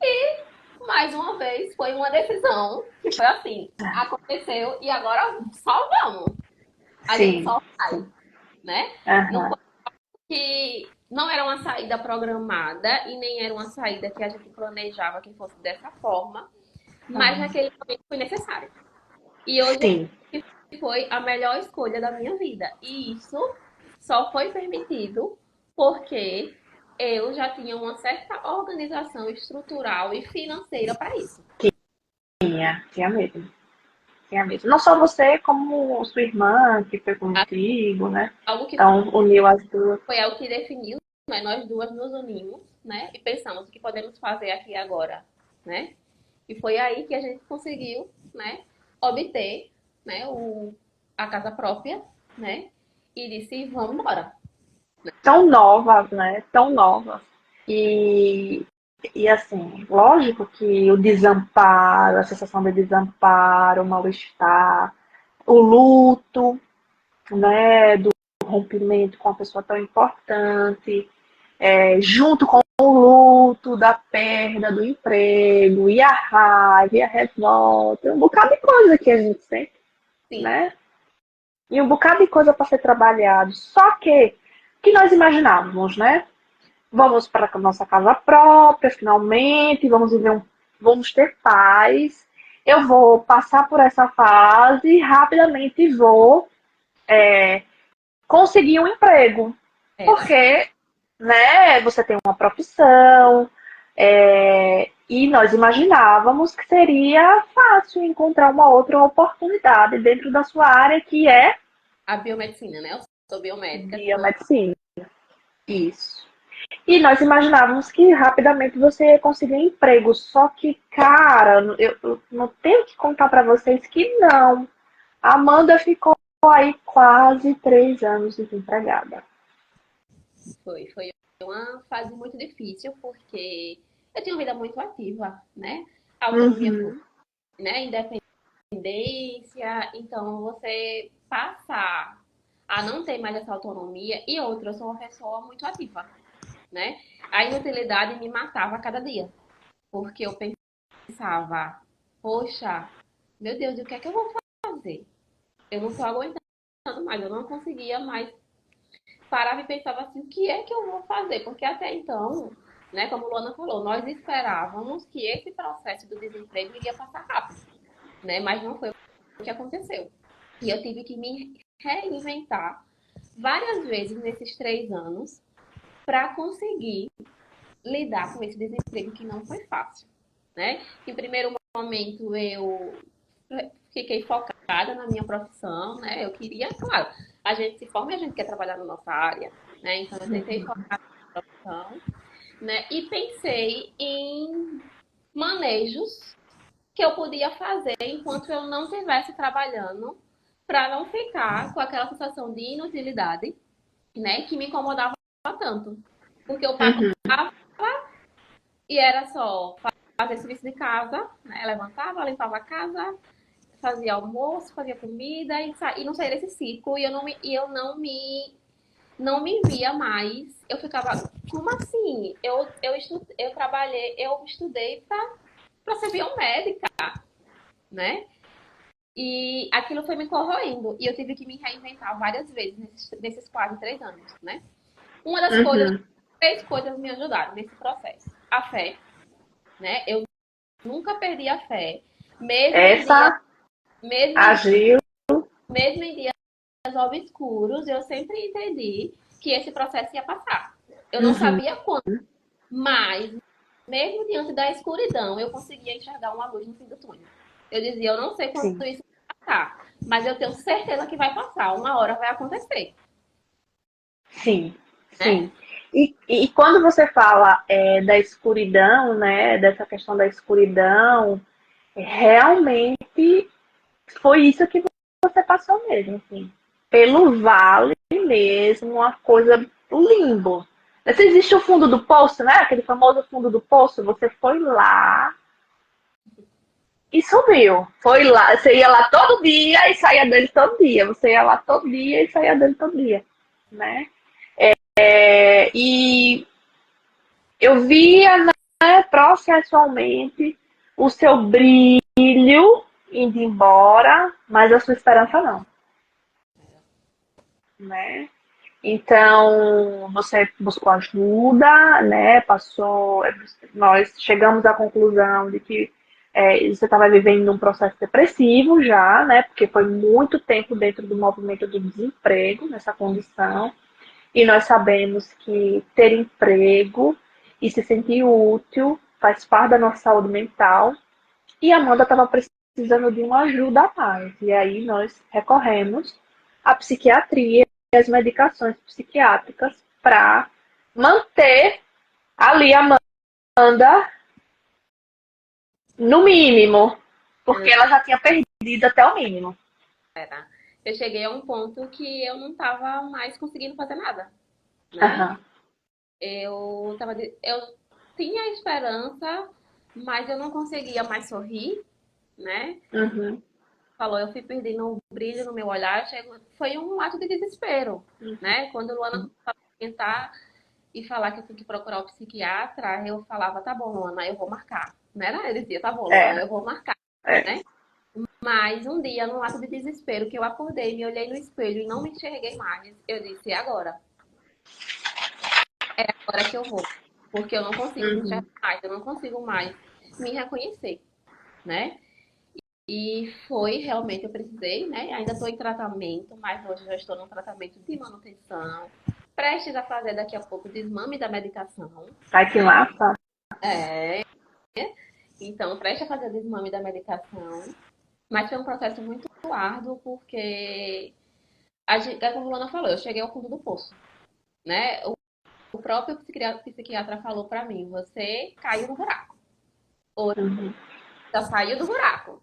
E mais uma vez foi uma decisão que foi assim, aconteceu e agora só vamos. A gente Sim, só vai, sim. né? Não Aham. foi que não era uma saída programada e nem era uma saída que a gente planejava que fosse dessa forma, mas naquele momento foi necessário. E hoje Sim. foi a melhor escolha da minha vida. E isso só foi permitido porque eu já tinha uma certa organização estrutural e financeira para isso. Tinha mesmo. Tinha mesmo. Não só você, como sua irmã, que foi contigo, né? Algo que Então, uniu as duas. foi algo que definiu, mas nós duas nos unimos, né? E pensamos o que podemos fazer aqui agora, né? E foi aí que a gente conseguiu, né, obter, né, a casa própria, né? E disse, vamos embora. Tão novas, né? Tão novas. E, e assim, lógico que o desamparo, a sensação de desamparo, o mal-estar, o luto, né? Do rompimento com uma pessoa tão importante, junto com o luto da perda do emprego, e a raiva, e a revolta, um bocado de coisa que a gente sente, Sim, né? E um bocado de coisa para ser trabalhado. Só que nós imaginávamos, né? Vamos para a nossa casa própria, finalmente, vamos viver vamos ter paz. Eu vou passar por essa fase e rapidamente vou conseguir um emprego. era. Porque, né, você tem uma profissão, e nós imaginávamos que seria fácil encontrar uma outra oportunidade dentro da sua área, que é A biomedicina, né? Eu sou biomédica, então biomedicina. Isso. E nós imaginávamos que rapidamente você ia conseguir um emprego. Só que, cara, eu não tenho que contar para vocês que não. A Amanda ficou aí quase 3 anos desempregada. foi uma fase muito difícil, porque eu tinha uma vida muito ativa, né? Autonomia, Uhum. né? Independência. Então, você passar a não ter mais essa autonomia e outra, eu sou uma pessoa muito ativa, né? A inutilidade me matava a cada dia, porque eu pensava, poxa, meu Deus, o que é que eu vou fazer? Eu não tô aguentando mais, eu não conseguia mais parar e pensava assim, o que é que eu vou fazer? Porque até então, né, como Luana falou, nós esperávamos que esse processo do desemprego iria passar rápido, né? Mas não foi o que aconteceu. E eu tive que me reinventar várias vezes nesses 3 anos para conseguir lidar com esse desemprego que não foi fácil, né? Em primeiro momento eu fiquei focada na minha profissão, né? Eu queria, claro, a gente se forma e a gente quer trabalhar na nossa área, né? Então eu tentei focar na profissão, né? E pensei em manejos que eu podia fazer enquanto eu não estivesse trabalhando, para não ficar com aquela sensação de inutilidade, né? Que me incomodava tanto, porque eu Uhum. passava e era só fazer serviço de casa, né? Levantava, limpava a casa, fazia almoço, fazia comida e não saía desse ciclo. E eu não me via mais. Eu ficava, como assim? Eu trabalhei, eu estudei para ser biomédica, né? E aquilo foi me corroendo. E eu tive que me reinventar várias vezes nesses quase 3 anos, né? Uma das coisas, Uhum. 3 coisas me ajudaram nesse processo. A fé, né? Eu nunca perdi a fé, mesmo em dias, Essa mesmo em, agiu, mesmo em dias obscuros, eu sempre entendi que esse processo ia passar. Eu não uhum, sabia quando, mas mesmo diante da escuridão, eu conseguia enxergar uma luz no fim do túnel. Eu dizia, eu não sei quando sim, isso vai passar, mas eu tenho certeza que vai passar, uma hora vai acontecer, sim, né? sim. E quando você fala da escuridão, né, dessa questão da escuridão, realmente foi isso que você passou mesmo, assim. Pelo vale mesmo, uma coisa limbo. Se existe o fundo do poço, né? Aquele famoso fundo do poço, você foi lá e subiu. Foi lá, você ia lá todo dia e saía dele todo dia. Você ia lá todo dia e saía dele todo dia, né? E eu via, né, processualmente o seu brilho indo embora, mas a sua esperança não, né? Então, você buscou ajuda, né? Passou. Nós chegamos à conclusão de que você estava vivendo um processo depressivo já, né? Porque foi muito tempo dentro do movimento do desemprego nessa condição. E nós sabemos que ter emprego e se sentir útil faz parte da nossa saúde mental. E a Amanda estava precisando de uma ajuda a mais. E aí nós recorremos à psiquiatria e às medicações psiquiátricas para manter ali a Amanda no mínimo, porque ela já tinha perdido até o mínimo. Eu cheguei a um ponto que eu não estava mais conseguindo fazer nada, né? Aham. Eu tinha esperança, mas eu não conseguia mais sorrir, né? Uhum. Falou, eu fui perdendo o brilho no meu olhar, foi um ato de desespero, né? Quando Luana começou a tentar e falar que eu tinha que procurar o psiquiatra, eu falava, tá bom, Luana, eu vou marcar. Não era? Ele dizia, tá bom, Luana, Era. eu vou marcar, É. né? Mas um dia, num ato de desespero, que eu acordei, me olhei no espelho e não me enxerguei mais, eu disse, agora que eu vou. Porque eu não consigo me enxergar Uhum. mais, eu não consigo mais me reconhecer, né? E foi realmente, eu precisei, né? Ainda estou em tratamento, mas hoje já estou no tratamento de manutenção. Prestes a fazer daqui a pouco o desmame da medicação, Ai, que né? massa. Então, prestes a fazer o desmame da medicação. Mas foi um processo muito árduo, porque, como a Luana falou, eu cheguei ao fundo do poço, né? O próprio psiquiatra falou para mim, você caiu no buraco. Ou Uhum. já saiu do buraco,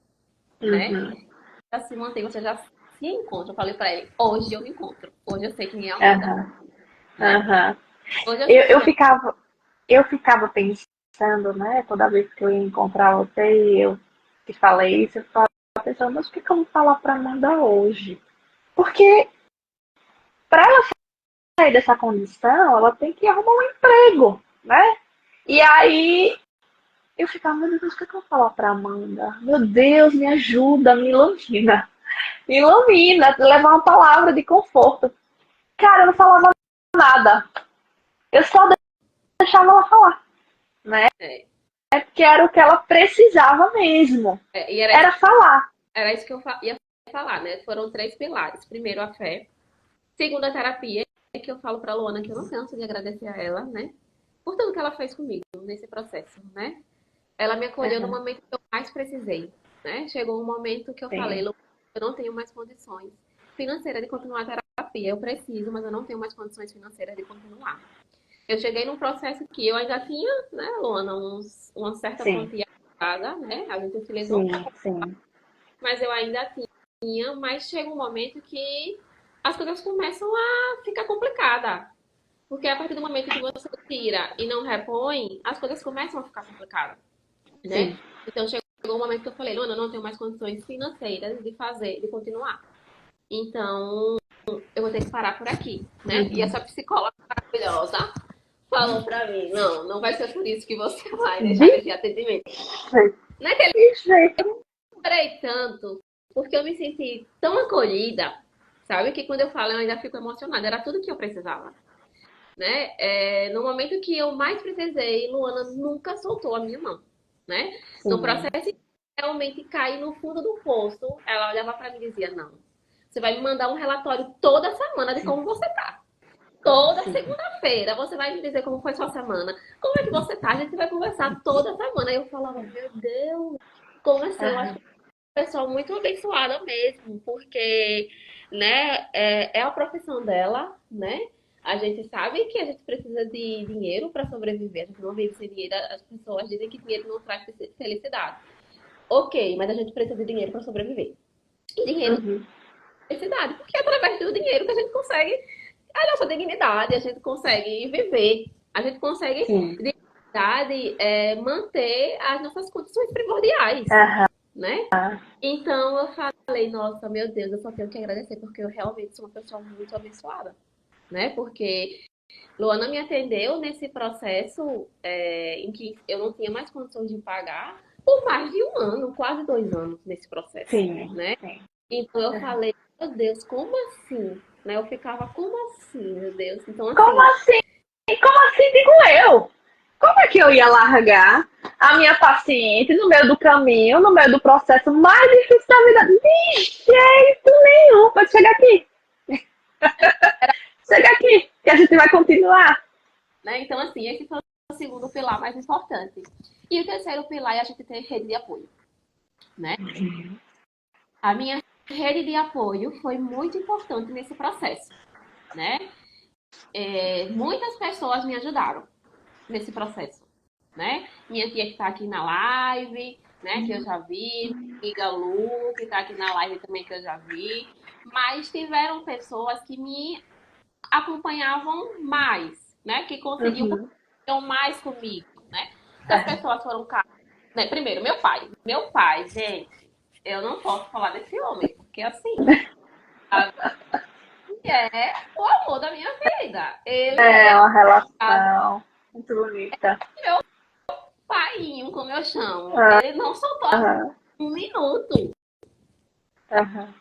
né? Uhum. Já se mantém, você já se encontra. Eu falei pra ele, hoje eu me encontro. Hoje eu sei quem é a Amanda, Aham. né? Aham. Hoje eu Eu, sei eu quem é. ficava, eu ficava pensando, né, toda vez que eu ia encontrar você e eu te falei isso, eu ficava pensando, mas o que eu vou falar pra Amanda hoje? Porque para ela sair dessa condição, ela tem que arrumar um emprego, né? E aí eu ficava, meu Deus, o que eu vou falar pra Amanda? Meu Deus, me ajuda, me ilumina. Me ilumina, levar uma palavra de conforto. Cara, eu não falava nada. Eu só deixava ela falar, né? É, Porque era o que ela precisava mesmo. e Era falar. era isso que eu ia falar, né? Foram três pilares. Primeiro, a fé. Segundo, a terapia, que eu falo pra Luana que eu não canso de agradecer a ela, né? Por tudo que ela fez comigo nesse processo, né? Ela me acolheu no Uhum. momento que eu mais precisei, né? Chegou um momento que eu falei, Sim, Lu, eu não tenho mais condições financeiras de continuar a terapia. Eu preciso, mas eu não tenho mais condições financeiras de continuar. Eu cheguei num processo que eu ainda tinha, né, Luana, uma certa sim, quantia paga, né? A gente utilizou, sim, sim. mas eu ainda tinha, mas chega um momento que as coisas começam a ficar complicadas. Porque a partir do momento que você tira e não repõe, as coisas começam a ficar complicadas, né? Sim. Então chegou um momento que eu falei, Luana, eu não tenho mais condições financeiras de fazer, de continuar. Então, eu vou ter que parar por aqui, né? E Uhum. essa psicóloga maravilhosa falou pra mim, não vai ser por isso que você vai deixar De desse atendimento. jeito. Naquele De jeito. chorei tanto, porque eu me senti tão acolhida, sabe? Que quando eu falo, eu ainda fico emocionada. Era tudo que eu precisava, né? No momento que eu mais precisei, Luana nunca soltou a minha mão. né? No Sim. processo de realmente cair no fundo do poço, ela olhava para mim e dizia, não, você vai me mandar um relatório toda semana de como você tá. Toda Sim. segunda-feira você vai me dizer como foi sua semana. Como é que você tá? A gente vai conversar toda semana. Aí eu falava, meu Deus, como assim? Eu acho Aham. que é uma pessoa muito abençoada mesmo, porque, né, é a profissão dela, né? A gente sabe que a gente precisa de dinheiro para sobreviver. A gente não vive sem dinheiro. As pessoas dizem que dinheiro não traz felicidade. Ok, mas a gente precisa de dinheiro para sobreviver. E dinheiro Uhum. traz felicidade, porque é através do dinheiro que a gente consegue a nossa dignidade, a gente consegue viver, a gente consegue, Sim. dignidade, manter as nossas condições primordiais, Aham. né? Então eu falei, nossa, meu Deus, eu só tenho que agradecer, porque eu realmente sou uma pessoa muito abençoada, né? Porque Luana me atendeu nesse processo em que eu não tinha mais condições de pagar por mais de um ano, quase 2 anos nesse processo, Sim. né? Sim. Então eu Aham. falei, meu Deus, como assim? Né? Eu ficava, como assim, meu Deus? Então, Como assim, assim? Como assim, digo eu? Como é que eu ia largar a minha paciente no meio do caminho, no meio do processo mais difícil da vida? De jeito nenhum. Pode chegar aqui. Chega aqui, que a gente vai continuar. né? Então, assim, esse foi o segundo pilar mais importante. E o terceiro pilar é a gente ter rede de apoio, né? A minha rede de apoio foi muito importante nesse processo, né? Muitas pessoas me ajudaram nesse processo, né? Minha tia que está aqui na live, né? Que eu já vi, amiga Lu, que está aqui na live também, que eu já vi. Mas tiveram pessoas que me acompanhavam mais, né? Que conseguiam Uhum. mais comigo, né? Então, as É. pessoas foram, né? Primeiro, meu pai. Meu pai, gente, eu não posso falar desse homem, porque assim, é o amor da minha vida. Ele É é uma o relação muito bonita. meu painho, como eu chamo. Ah, Ele não soltou aham, um minuto, aham.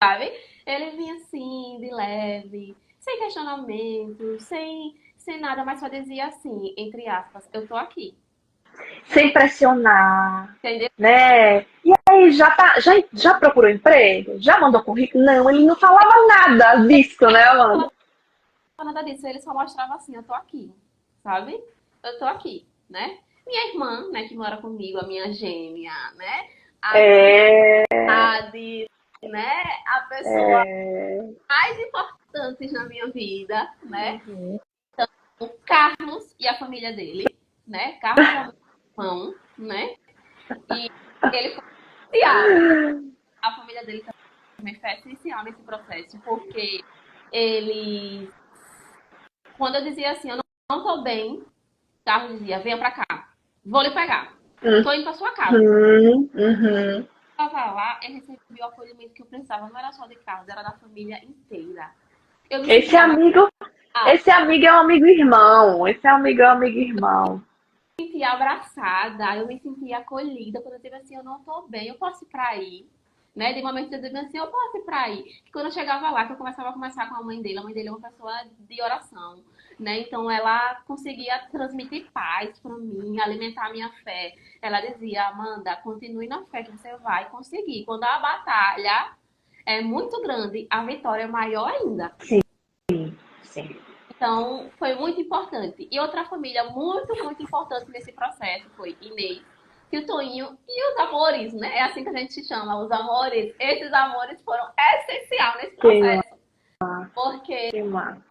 sabe? Ele vinha assim, de leve, sem questionamento, sem nada, mas só dizia assim, entre aspas, eu tô aqui. Sem pressionar, Entendeu? né? E aí, já procurou emprego? Já mandou currículo? Não, ele não falava nada disso, né, Amanda? Nada disso, ele só mostrava assim, eu tô aqui, sabe? Eu tô aqui, né? Minha irmã, né, que mora comigo, a minha gêmea, né? A minha É, amizade, né? A pessoa é, mais importante na minha vida, né? uhum. O Carlos e a família dele, né? Carlos é o meu irmão, né? E ele foi essencial. A família dele também foi essencial nesse processo, porque ele, quando eu dizia assim, eu não tô bem, Carlos dizia, venha pra cá, vou lhe pegar, tô indo pra sua casa. Uhum, uhum. Eu tava lá, eu recebi o acolhimento que eu precisava, não era só de Carlos, era da família inteira. Eu me Esse sentia amigo, abraçada, esse amigo é um amigo irmão. Esse amigo é um amigo irmão. me sentia abraçada, eu me sentia acolhida, quando eu dizia assim, eu não tô bem, eu posso ir pra aí. Né? De momento eu dizia assim, eu posso ir pra aí. E quando eu chegava lá, que eu começava a conversar com a mãe dele é uma pessoa de oração, né? Então ela conseguia transmitir paz para mim, alimentar a minha fé. Ela dizia, Amanda, continue na fé que você vai conseguir. Quando a batalha é muito grande, a vitória é maior ainda. Sim. Então, foi muito importante. E outra família muito importante nesse processo foi Inês, e o Toinho e os amores, né? É assim que a gente chama, os amores. Esses amores foram essenciais nesse Que processo. Porque que massa.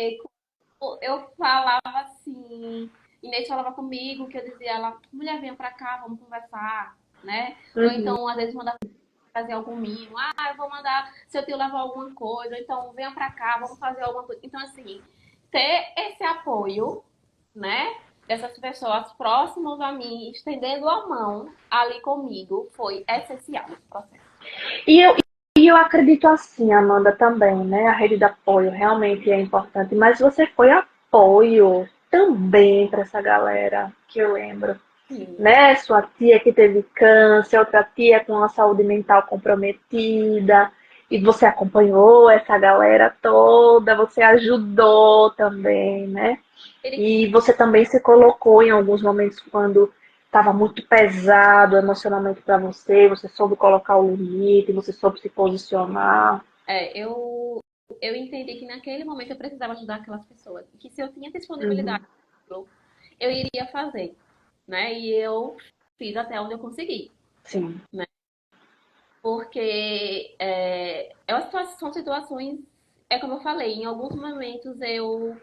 eu falava assim, Inês falava comigo, que eu dizia, ela, mulher, venha pra cá, vamos conversar, né? Ou Uhum. então, às vezes, mandava fazer algum mimo, eu vou mandar seu tio levar alguma coisa, ou então venha pra cá, vamos fazer alguma coisa. Então, assim, ter esse apoio, né, dessas pessoas próximas a mim, estendendo a mão ali comigo, foi essencial nesse processo. E eu, e eu acredito assim, Amanda, também, né? A rede de apoio realmente é importante, mas você foi apoio também para essa galera que eu lembro, Sim. né? Sua tia que teve câncer, outra tia com a saúde mental comprometida, e você acompanhou essa galera toda, você ajudou também, né? Ele E você também se colocou em alguns momentos quando estava muito pesado emocionalmente para você? Você soube colocar o limite, você soube se posicionar? Eu entendi que naquele momento eu precisava ajudar aquelas pessoas. Que se eu tinha Uhum. disponibilidade, eu iria fazer, né? E eu fiz até onde eu consegui. Sim. Porque são situações, é como eu falei, em alguns momentos eu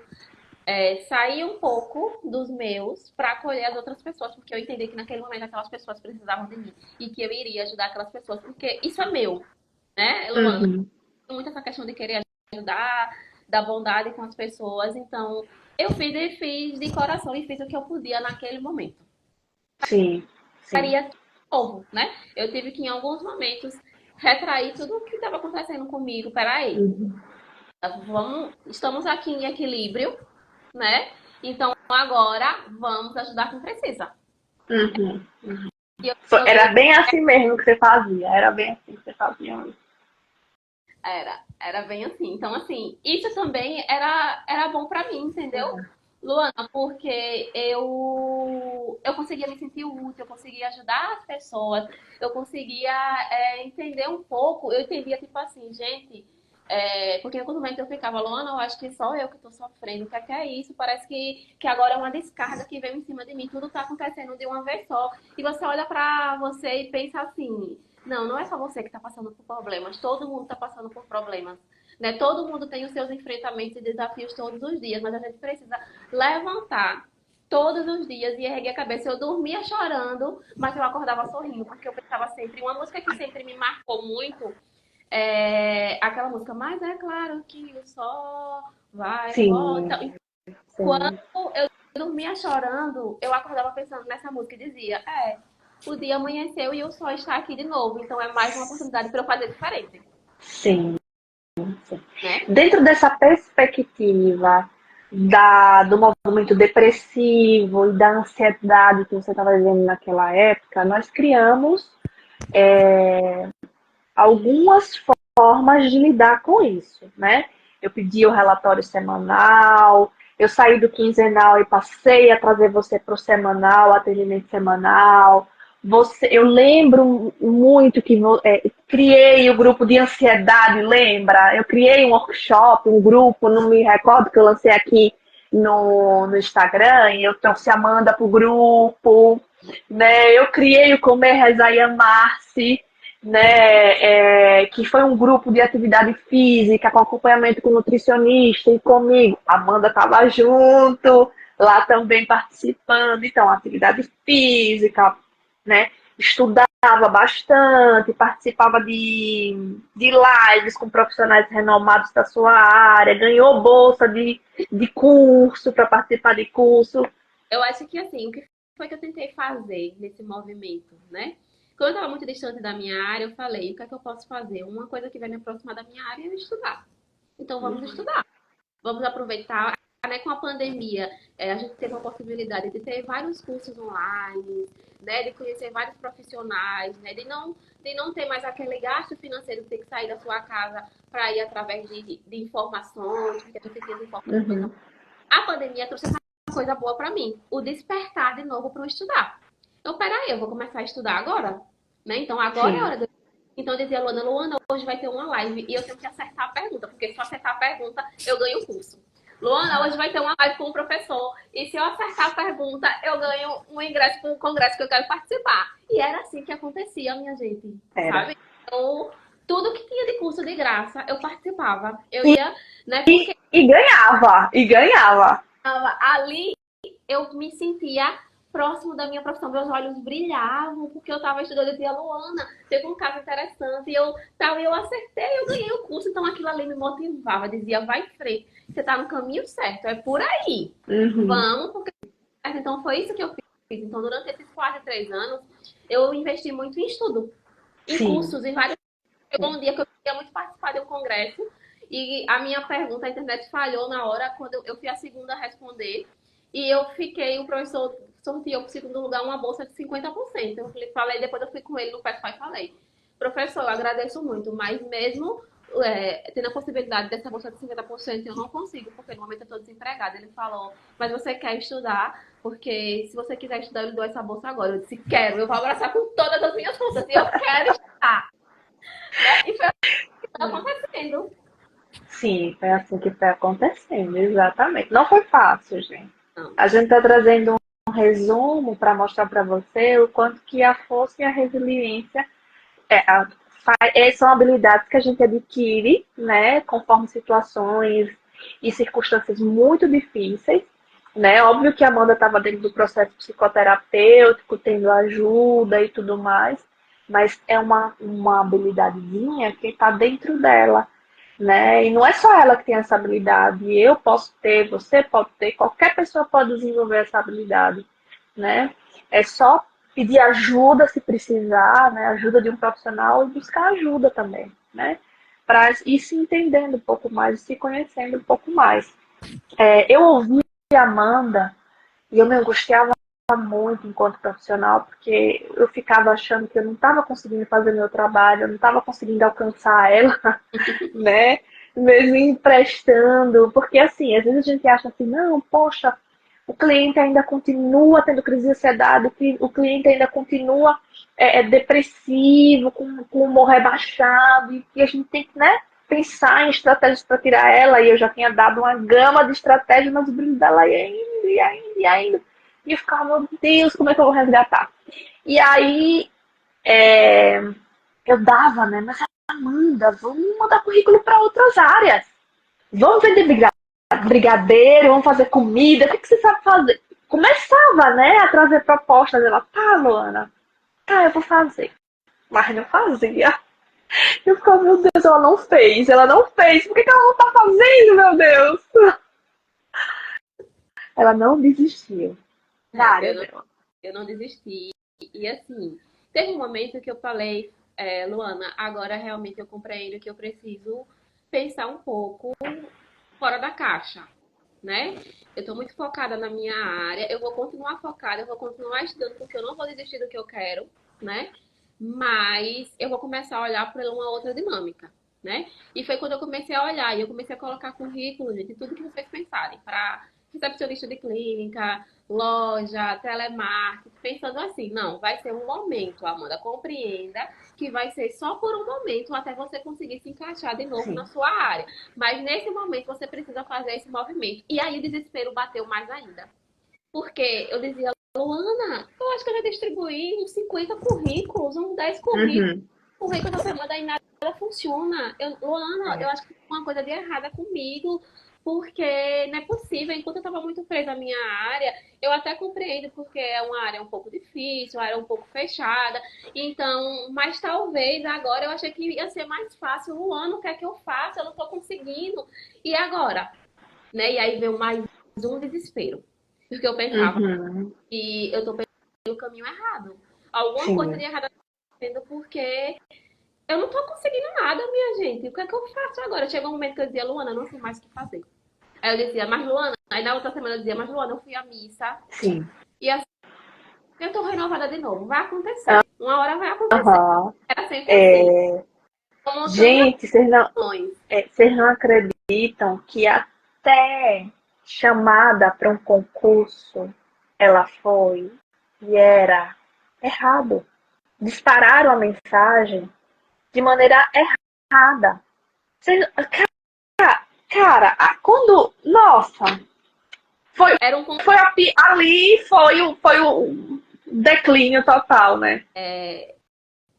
saí um pouco dos meus para acolher as outras pessoas, porque eu entendi que naquele momento aquelas pessoas precisavam de mim e que eu iria ajudar aquelas pessoas, porque isso é meu, né, Luana? Uhum. Muito essa questão de querer ajudar, da bondade com as pessoas, então eu fiz e fiz de coração e fiz o que eu podia naquele momento. Sim, sim. Faria de novo, né? Eu tive que em alguns momentos retrair tudo o que estava acontecendo comigo. Peraí, Uhum. estamos aqui em equilíbrio, né? Então agora vamos ajudar quem precisa. Uhum. E eu Era joguei, bem assim mesmo que você fazia. Era bem assim que você fazia. era bem assim. Então, assim, isso também era bom pra mim, entendeu? Uhum. Luana, porque eu conseguia me sentir útil, eu conseguia ajudar as pessoas, eu conseguia entender um pouco, eu entendia tipo assim, gente, porque em algum momento eu ficava, Luana, eu acho que só eu que tô sofrendo, o que é isso? Parece que agora é uma descarga que veio em cima de mim, tudo tá acontecendo de uma vez só. E você olha pra você e pensa assim, não é só você que tá passando por problemas, todo mundo tá passando por problemas. Né? Todo mundo tem os seus enfrentamentos e desafios todos os dias, mas a gente precisa levantar todos os dias e erguer a cabeça. Eu dormia chorando, mas eu acordava sorrindo, porque eu pensava sempre. Uma música que sempre me marcou muito é aquela música, mas é claro que o sol vai e Sim, volta. E quando sim. eu dormia chorando, eu acordava pensando nessa música e dizia: o dia amanheceu e o sol está aqui de novo, então é mais uma oportunidade para eu fazer diferente, Sim. né? Dentro dessa perspectiva do movimento depressivo e da ansiedade que você estava vivendo naquela época, nós criamos algumas formas de lidar com isso, né? Eu pedi o relatório semanal, eu saí do quinzenal e passei a trazer você para o semanal, atendimento semanal. Eu lembro muito que criei o grupo de ansiedade, lembra? Eu criei um workshop, um grupo, não me recordo que eu lancei aqui no Instagram, e eu trouxe a Amanda para o grupo, né? Eu criei o Comer, Rezar e Amar-se, né, que foi um grupo de atividade física com acompanhamento com nutricionista e comigo. A Amanda estava junto, lá também participando. Então, atividade física, né? Estudava bastante, participava de lives com profissionais renomados da sua área, ganhou bolsa de curso para participar de curso. Eu acho que assim, o que foi que eu tentei fazer nesse movimento, né? Quando eu estava muito distante da minha área, eu falei, o que é que eu posso fazer? Uma coisa que vai me aproximar da minha área é estudar. Então vamos estudar. Vamos aproveitar, né, com a pandemia, a gente teve a possibilidade de ter vários cursos online, né, de conhecer vários profissionais, né, de não ter mais aquele gasto financeiro de ter que sair da sua casa para ir através de informações, porque a gente tinha as informações. Uhum. A pandemia trouxe essa coisa boa para mim, o despertar de novo para o estudar. Então, peraí, eu vou começar a estudar agora, né? Então, agora é Sim. hora de... Então, eu dizia a Luana, hoje vai ter uma live e eu tenho que acertar a pergunta, porque se eu acertar a pergunta, eu ganho o curso. Luana, hoje vai ter uma live com o professor e se eu acertar a pergunta, eu ganho um ingresso para um congresso que eu quero participar. E era assim que acontecia, minha gente, Era. sabe? Então, tudo que tinha de curso de graça, eu participava. Eu ia, né, porque E ganhava, e ganhava. ali eu me sentia próximo da minha profissão. Meus olhos brilhavam porque eu estava estudando. Eu dizia, Luana, teve um caso interessante. E eu acertei, eu ganhei o curso. Então aquilo ali me motivava. Dizia, vai em frente. Você está no caminho certo. É por aí. Uhum. Vamos. Porque... Então foi isso que eu fiz. Então durante esses quase 3 anos, eu investi muito em estudo. Em Sim. cursos, em vários. Chegou um dia que eu queria muito participar de um congresso. E a minha pergunta, a internet falhou na hora, quando eu fui a segunda a responder. E eu fiquei, o professor sorteou para o segundo lugar uma bolsa de 50%. Eu falei, depois eu fui com ele no pessoal e falei, professor, eu agradeço muito, mas mesmo tendo a possibilidade dessa bolsa de 50%, eu não consigo, porque no momento eu estou desempregada. Ele falou, mas você quer estudar? Porque se você quiser estudar, eu lhe dou essa bolsa agora. Eu disse, quero, eu vou abraçar com todas as minhas forças e eu quero estudar. Né? E foi assim que está acontecendo. Sim, foi assim que foi acontecendo, exatamente. Não foi fácil, gente. Não. A gente está trazendo um resumo para mostrar para você o quanto que a força e a resiliência são habilidades que a gente adquire, né, conforme situações e circunstâncias muito difíceis, né? Óbvio que a Amanda estava dentro do processo psicoterapêutico, tendo ajuda e tudo mais, mas é uma habilidadezinha que está dentro dela, né? E não é só ela que tem essa habilidade, eu posso ter, você pode ter, qualquer pessoa pode desenvolver essa habilidade, né? É só pedir ajuda se precisar, né? Ajuda de um profissional e buscar ajuda também, né? Para ir se entendendo um pouco mais, se conhecendo um pouco mais. Eu ouvi a Amanda e eu me angustiava muito enquanto profissional, porque eu ficava achando que eu não estava conseguindo fazer meu trabalho, eu não estava conseguindo alcançar ela, né? Mesmo emprestando, porque assim, às vezes a gente acha assim, não, poxa, o cliente ainda continua tendo crise de ansiedade, o cliente ainda continua depressivo, com humor rebaixado, e a gente tem que, né, pensar em estratégias para tirar ela, e eu já tinha dado uma gama de estratégias, mas o brilho dela ia indo, ia indo, ia indo. E eu ficava, meu Deus, como é que eu vou resgatar? E aí, eu dava, né, mas Amanda, vamos mandar currículo para outras áreas. Vamos vender brigadeiro, vamos fazer comida, o que você sabe fazer? Começava, né, a trazer propostas. Ela, tá, Luana, tá, eu vou fazer. Mas não fazia. Eu ficava, meu Deus, ela não fez. Por que ela não tá fazendo, meu Deus? Ela não desistiu da área dela. Eu não desisti. E assim, teve um momento que eu falei, Luana, agora realmente eu compreendo que eu preciso pensar um pouco fora da caixa, né? Eu tô muito focada na minha área, eu vou continuar focada, eu vou continuar estudando porque eu não vou desistir do que eu quero, né? Mas eu vou começar a olhar por uma outra dinâmica, né? E foi quando eu comecei a olhar e eu comecei a colocar currículo, gente, tudo que vocês pensarem, para recepcionista de clínica, loja, telemarketing, pensando assim, não, vai ser um momento, Amanda, compreenda que vai ser só por um momento até você conseguir se encaixar de novo na Sim. sua área. Mas nesse momento você precisa fazer esse movimento. E aí o desespero bateu mais ainda. Porque eu dizia, Luana, eu acho que eu já distribuí uns 50 currículos, uns 10 currículos. Uhum. Currículo essa semana e nada funciona. Luana, eu É. acho que tem uma coisa de errada comigo, porque não é possível. Enquanto eu estava muito presa à minha área, eu até compreendo, porque é uma área um pouco difícil, uma área um pouco fechada. Então, mas talvez agora eu achei que ia ser mais fácil. Luana, o que é que eu faço? Eu não estou conseguindo. E agora? Né? E aí veio mais um desespero. Porque eu pensava Uhum. que eu estou pelo caminho errado. Alguma coisa de Sim. errado acontecendo, porque eu não tô conseguindo nada, minha gente. O que é que eu faço agora? Chegou um momento que eu dizia, Luana, eu não sei mais o que fazer. Aí eu dizia, mas Luana, aí na outra semana eu dizia, mas Luana, eu fui à missa Sim. e assim, eu tô renovada de novo. Vai acontecer. Uma hora vai acontecer. Uhum. Era sempre assim. Tô montando Gente, ações. vocês não acreditam que até chamada para um concurso ela foi e era errado. Dispararam a mensagem de maneira errada. Vocês- Cara, quando. Nossa! Foi, Era um, ali foi o declínio total, né?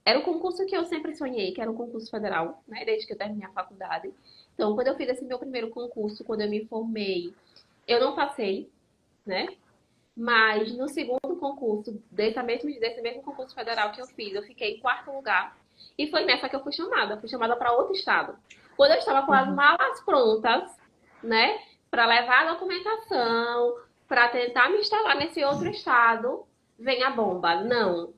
era um concurso que eu sempre sonhei, que era um concurso federal, né? Desde que eu terminei a faculdade. Então, quando eu fiz esse meu primeiro concurso, quando eu me formei, eu não passei, né? Mas no segundo concurso, desse mesmo concurso federal que eu fiz, eu fiquei em quarto lugar. E foi nessa que eu fui chamada. Fui chamada para outro estado. Quando eu estava com as Uhum. malas prontas, né? Para levar a documentação, para tentar me instalar nesse outro estado, vem a bomba. Não.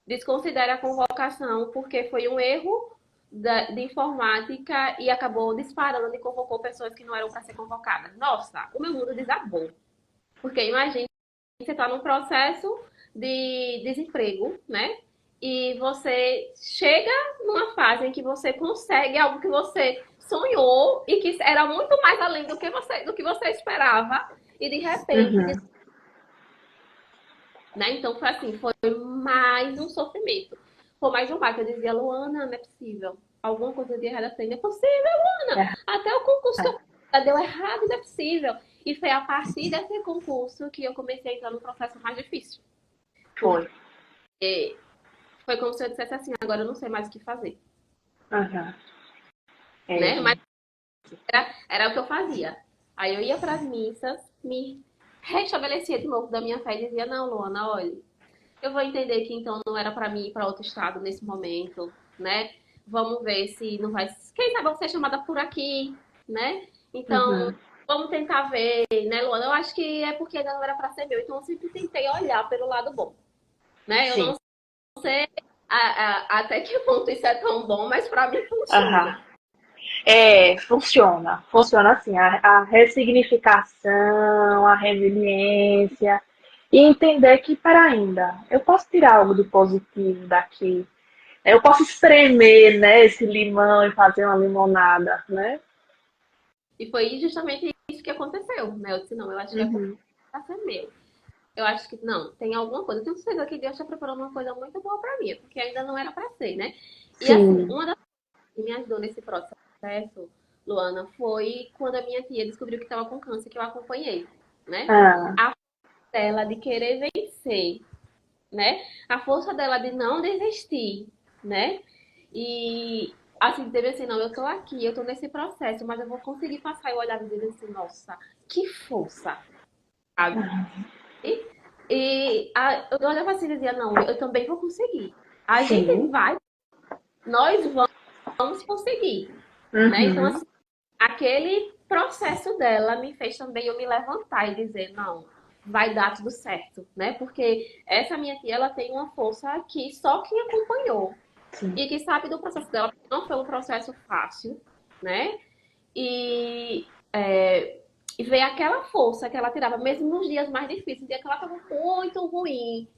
Desconsidere a convocação, porque foi um erro de informática e acabou disparando e convocou pessoas que não eram para ser convocadas. Nossa, o meu mundo desabou. Porque imagina você está num processo de desemprego, né? e você chega numa fase em que você consegue algo que você sonhou e que era muito mais além do que você esperava, e de repente, Uhum. né? Então foi assim, foi mais um sofrimento. Foi mais um baque. Eu dizia, Luana, não é possível. Alguma coisa de errado assim, não é possível, Luana. É, Até o concurso que é. eu fiz deu errado, não é possível. E foi a partir desse concurso que eu comecei a entrar no processo mais difícil. Foi. Porque foi como se eu dissesse assim, agora eu não sei mais o que fazer, Uhum. É, né? Mas gente. era o que eu fazia. Aí eu ia para as missas, me restabelecia de novo da minha fé e dizia, não, Luana, olha, eu vou entender que então não era para mim ir para outro estado nesse momento, né? Vamos ver se não vai. Quem sabe eu vou ser chamada por aqui, né? Então, Uhum. vamos tentar ver, né, Luana? Eu acho que é porque ainda não era para ser meu. Então, eu sempre tentei olhar pelo lado bom, né? Eu Sim. não sei até que ponto isso é tão bom, mas para mim Aham. funciona. É, funciona. Funciona assim, a ressignificação, a resiliência. E entender que, para ainda, eu posso tirar algo de positivo daqui. Eu posso espremer, né, esse limão e fazer uma limonada, né? E foi justamente isso que aconteceu, né? Eu disse, não, eu acho que é porque Uhum. vai ser meu. Eu acho que não, tem alguma coisa. Eu tenho certeza que Deus está preparando uma coisa muito boa para mim, porque ainda não era para ser, né? E assim, Sim. uma das coisas que me ajudou nesse processo, Luana, foi quando a minha tia descobriu que estava com câncer, que eu acompanhei, né? Ah, A força dela de querer vencer, né? A força dela de não desistir, né? E assim, teve assim, não, eu tô aqui, eu tô nesse processo, mas eu vou conseguir passar e olhar e dizer assim, nossa, que força, sabe? Eu olhava assim e dizia, não, eu também vou conseguir. A gente sim. vai, nós vamos conseguir, né? Então, Uhum. assim, aquele processo dela me fez também eu me levantar e dizer, não, vai dar tudo certo, né? Porque essa minha tia, ela tem uma força que só quem acompanhou Sim. e que sabe do processo dela, porque não foi um processo fácil, né? E, e ver aquela força que ela tirava, mesmo nos dias mais difíceis, dia que ela estava muito ruim,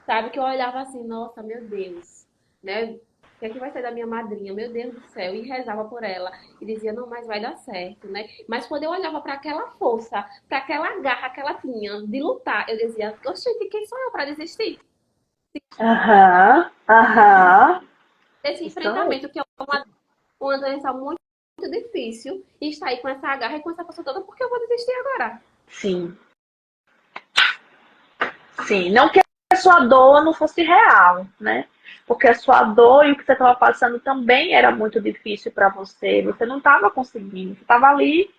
sabe? Que eu olhava assim, nossa, meu Deus, né? O que é que vai ser da minha madrinha? Meu Deus do céu. E rezava por ela. E dizia, não, mas vai dar certo, né? Mas quando eu olhava para aquela força, para aquela garra que ela tinha de lutar, eu dizia, oxente, quem sou eu para desistir Aham. Aham. desse Isso aí. enfrentamento, que é uma doença muito, muito difícil, e está aí com essa garra e com essa força toda, porque eu vou desistir agora. Sim. Sim. Não que a sua dor não fosse real, né? Porque a sua dor e o que você estava passando também era muito difícil para você. Você não estava conseguindo. Você estava ali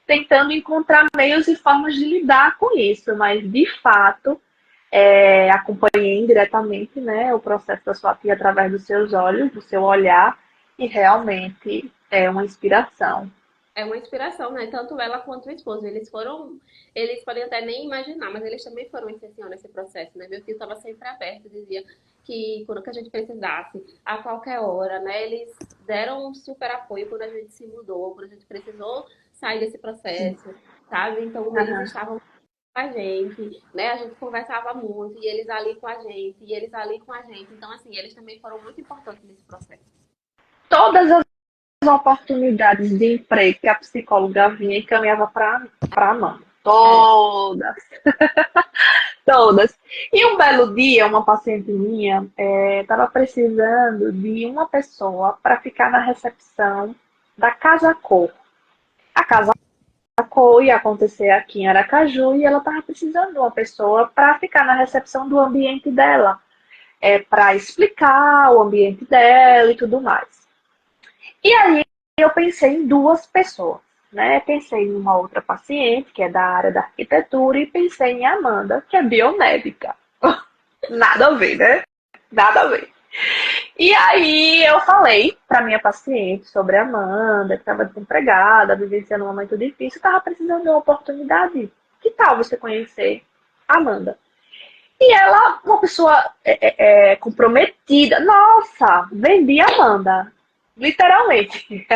tentando encontrar meios e formas de lidar com isso. Mas, de fato, acompanhei indiretamente, né, o processo da sua tia através dos seus olhos, do seu olhar, e realmente é uma inspiração. É uma inspiração, né? Tanto ela quanto o esposo. Eles podem até nem imaginar, mas eles também foram essencial nesse processo, né? Meu tio estava sempre aberto, dizia que quando que a gente precisasse, a qualquer hora, né? Eles deram um super apoio quando a gente se mudou, quando a gente precisou sair desse Sim. processo, sabe? Então eles Aham. estavam com a gente, né? A gente conversava muito, e eles ali com a gente, e eles ali com a gente. Então, assim, eles também foram muito importantes nesse processo. Todas as oportunidades de emprego que a psicóloga vinha e encaminhava para a Amanda. É, Todas, todas. E um belo dia, uma paciente minha estava precisando de uma pessoa para ficar na recepção da Casa Cor. A Casa Cor ia acontecer aqui em Aracaju e ela estava precisando de uma pessoa para ficar na recepção do ambiente dela, para explicar o ambiente dela e tudo mais. E aí eu pensei em duas pessoas, né? Pensei em uma outra paciente, que é da área da arquitetura, e pensei em Amanda, que é biomédica. Nada a ver, né? Nada a ver. E aí eu falei para minha paciente sobre a Amanda, que estava desempregada, vivenciando um momento difícil, estava precisando de uma oportunidade. Que tal você conhecer a Amanda? E ela, uma pessoa comprometida, nossa, vendi a Amanda. literalmente.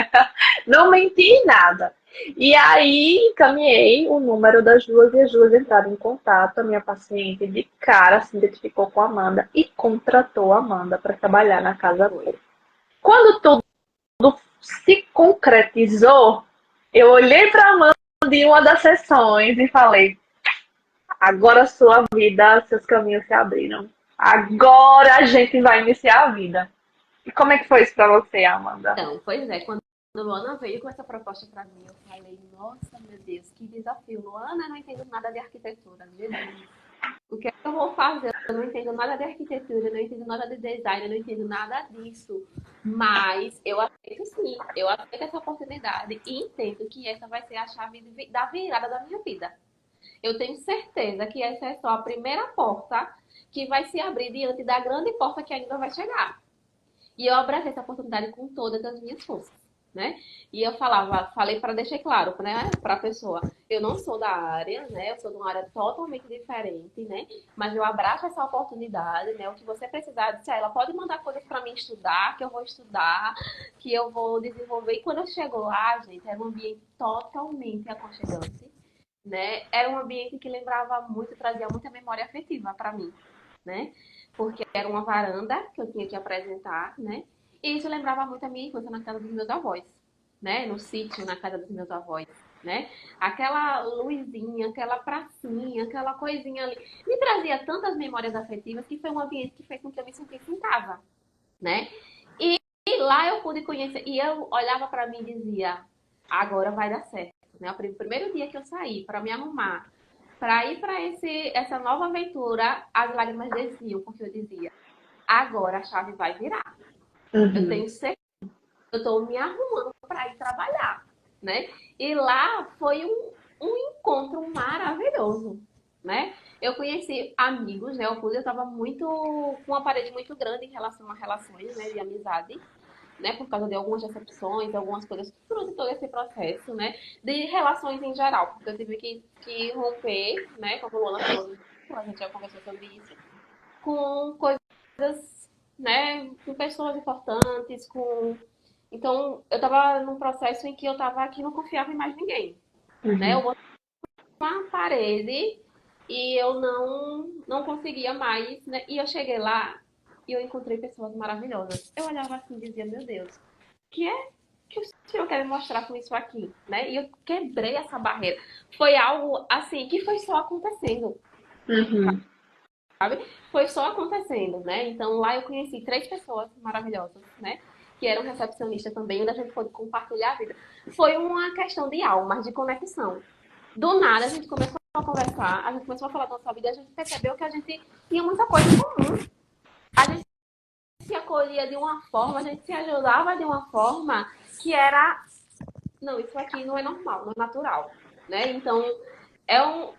Não menti em nada. E aí encaminhei o número das duas e as duas entraram em contato. A minha paciente de cara se identificou com a Amanda e contratou a Amanda para trabalhar na casa dela. Quando tudo se concretizou, eu olhei para a Amanda em uma das sessões e falei: agora sua vida, seus caminhos se abriram. Agora a gente vai iniciar a vida. E como é que foi isso para você, Amanda? Então, pois é, quando Luana veio com essa proposta para mim, eu falei, nossa, meu Deus, que desafio. Luana, eu não entendo nada de arquitetura, Jesus. O que é que eu vou fazer? Eu não entendo nada de arquitetura, eu não entendo nada de design, eu não entendo nada disso. Mas eu aceito sim, eu aceito essa oportunidade e entendo que essa vai ser a chave da virada da minha vida. Eu tenho certeza que essa é só a primeira porta que vai se abrir diante da grande porta que ainda vai chegar. E eu abracei essa oportunidade com todas as minhas forças, né? E eu falei para deixar claro, né, para a pessoa, eu não sou da área, né? Eu sou de uma área totalmente diferente, né? Mas eu abraço essa oportunidade, né? O que você precisar, disse, ela pode mandar coisas para mim estudar, que eu vou estudar, que eu vou desenvolver. E quando eu chego lá, gente, era um ambiente totalmente aconchegante, né? Era um ambiente que lembrava muito, trazia muita memória afetiva para mim, né? Porque era uma varanda que eu tinha que apresentar, né? E isso lembrava muito a minha infância na casa dos meus avós, né? No sítio, na casa dos meus avós, né? Aquela luzinha, aquela pracinha, aquela coisinha ali. Me trazia tantas memórias afetivas que foi um ambiente que fez com que eu me sentisse em casa, né? E lá eu pude conhecer, e eu olhava para mim e dizia, agora vai dar certo, né? O primeiro dia que eu saí para me arrumar, para ir para essa nova aventura, as lágrimas desciam, porque eu dizia, agora a chave vai virar. Eu tenho certeza, eu estou me arrumando para ir trabalhar, né? E lá foi um encontro maravilhoso, né? Eu conheci amigos, né? Eu estava muito com uma parede muito grande em relação a relações, né, de amizade, né, por causa de algumas decepções, algumas coisas durante todo esse processo, né, de relações em geral, porque eu tive que romper, né, como a Luana falou, a gente já conversou sobre isso, com coisas, né, com pessoas importantes, com... Então, eu tava num processo em que eu tava que não confiava em mais ninguém, né, eu botei uma parede e eu não conseguia mais, né, e eu cheguei lá e eu encontrei pessoas maravilhosas. Eu olhava assim e dizia, meu Deus, que é que o senhor quer me mostrar com isso aqui, né? E eu quebrei essa barreira. Foi algo assim que foi só acontecendo, sabe? Foi só acontecendo, né? Então lá eu conheci 3 pessoas maravilhosas, né? Que eram recepcionistas também, onde a gente pôde compartilhar a vida. Foi uma questão de almas, de conexão. Do nada a gente começou a conversar, a gente começou a falar da nossa vida, a gente percebeu que a gente tinha muita coisa em comum. A gente se acolhia de uma forma, a gente se ajudava de uma forma que era, não, isso aqui não é normal, não é natural, né? Então,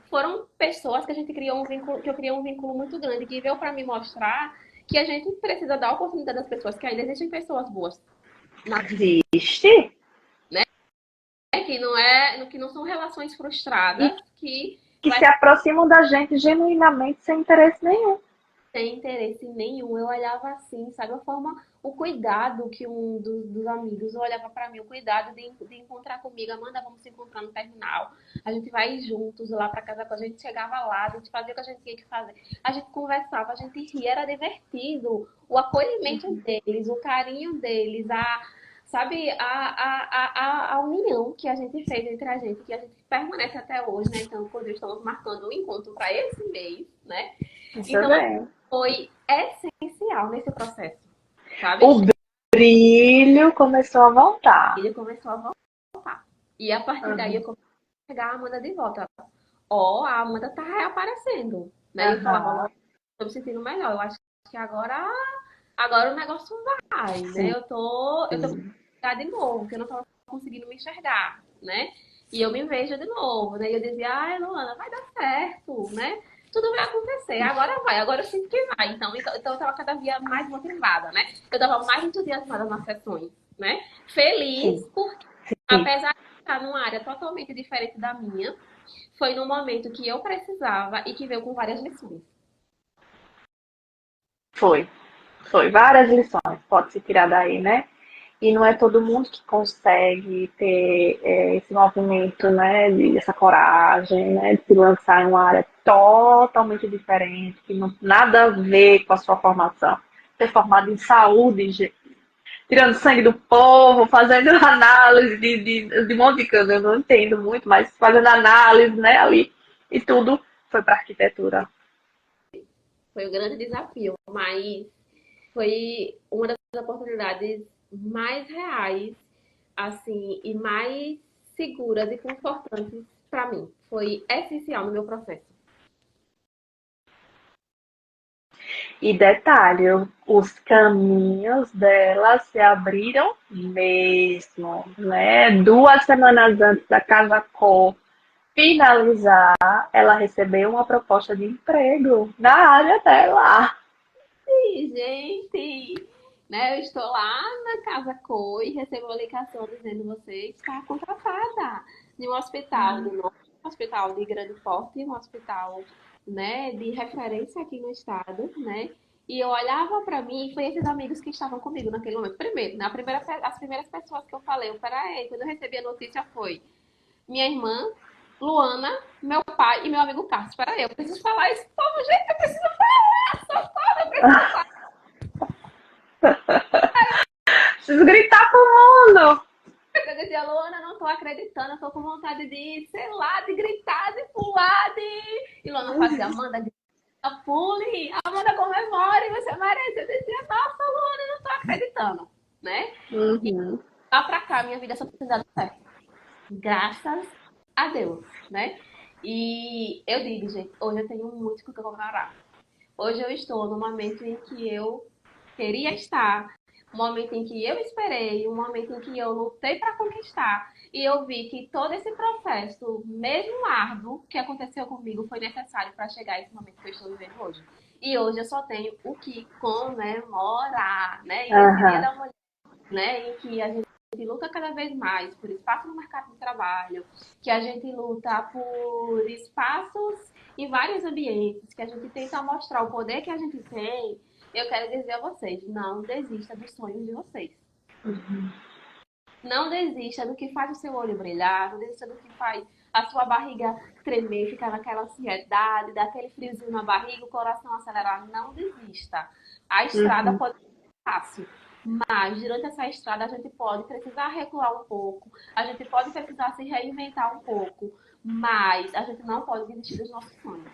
foram pessoas que a gente criou um vínculo, que eu criei um vínculo muito grande, que veio para me mostrar que a gente precisa dar a oportunidade das pessoas, que ainda existem pessoas boas, Existe? né? Que não são relações frustradas, Que se aproximam da gente genuinamente sem interesse nenhum. Sem interesse nenhum, eu olhava assim, sabe? A forma, o cuidado que um dos amigos olhava para mim, o cuidado de encontrar comigo. Amanda, vamos se encontrar no terminal. A gente vai juntos lá para casa, a gente chegava lá, a gente fazia o que a gente tinha que fazer. A gente conversava, a gente ria, era divertido. O acolhimento deles, o carinho deles, sabe, a união que a gente fez entre a gente, que a gente permanece até hoje, né? Então, quando estamos marcando um encontro para esse mês, né? Então, foi essencial nesse processo, sabe? O brilho começou a voltar. Ele começou a voltar. E a partir daí eu comecei a pegar a Amanda de volta. A Amanda tá reaparecendo, né? Eu falava, tô me sentindo melhor. Eu acho que agora o negócio vai, né? Eu tô de novo, que eu não tava conseguindo me enxergar, né? E eu me vejo de novo, né? E eu dizia, ai, Luana, vai dar certo, né? Tudo vai acontecer, agora vai, agora eu sinto que vai. Então eu tava cada dia mais motivada, né? Eu tava mais entusiasmada nas sessões, né? Feliz, porque apesar de estar numa área totalmente diferente da minha, foi no momento que eu precisava e que veio com várias lições. Foi várias lições, pode se tirar daí, né? E não é todo mundo que consegue ter esse movimento, né, essa coragem, né, de se lançar em uma área totalmente diferente, que não tem nada a ver com a sua formação. Ser formado em saúde, tirando sangue do povo, fazendo análise de um monte de coisa, eu não entendo muito, mas fazendo análise, né, ali, e tudo foi para arquitetura. Foi um grande desafio, mas foi uma das oportunidades mais reais, assim, e mais seguras e confortantes para mim. Foi essencial no meu processo. E detalhe, os caminhos dela se abriram mesmo, né? 2 semanas antes da Casa Cor finalizar, ela recebeu uma proposta de emprego na área dela. E, gente, né, eu estou lá na Casa Cor e recebo uma ligação dizendo você está contratada de um hospital, de um hospital de grande porte, um hospital, né, de referência aqui no estado, né? E eu olhava para mim e foi esses amigos que estavam comigo naquele momento. Primeiro, né, as primeiras pessoas que eu falei, peraí, quando eu recebi a notícia foi minha irmã, Luana, meu pai e meu amigo Carlos. Peraí, eu preciso falar isso, povo, gente, eu preciso falar, socorro, eu preciso falar. Preciso gritar pro mundo. Eu dizia, Luana, não tô acreditando, eu tô com vontade de, sei lá, de gritar, de pular, E Luana fazia, Amanda, grita, pule, Amanda comemore, você merece. Eu dizia, nossa, Luana, eu não tô acreditando, né? E lá pra cá, minha vida só tem dado certo. Graças a Deus, né? E eu digo, gente, hoje eu tenho muito com o que comemorar. Hoje eu estou no momento em que eu queria estar, um momento em que eu esperei, um momento em que eu lutei para conquistar. E eu vi que todo esse processo, mesmo árduo, que aconteceu comigo, foi necessário para chegar a esse momento que eu estou vivendo hoje. E hoje eu só tenho o que comemorar, né? E esse Dia da Mulher, né? Em que a gente luta cada vez mais por espaço no mercado de trabalho, que a gente luta por espaços em vários ambientes, que a gente tenta mostrar o poder que a gente tem. Eu quero dizer a vocês, não desista dos sonhos de vocês. Não desista do que faz o seu olho brilhar, não desista do que faz a sua barriga tremer, ficar naquela ansiedade, daquele friozinho na barriga, o coração acelerar. Não desista. A estrada pode ser fácil, mas durante essa estrada a gente pode precisar recuar um pouco, a gente pode precisar se reinventar um pouco, mas a gente não pode desistir dos nossos sonhos.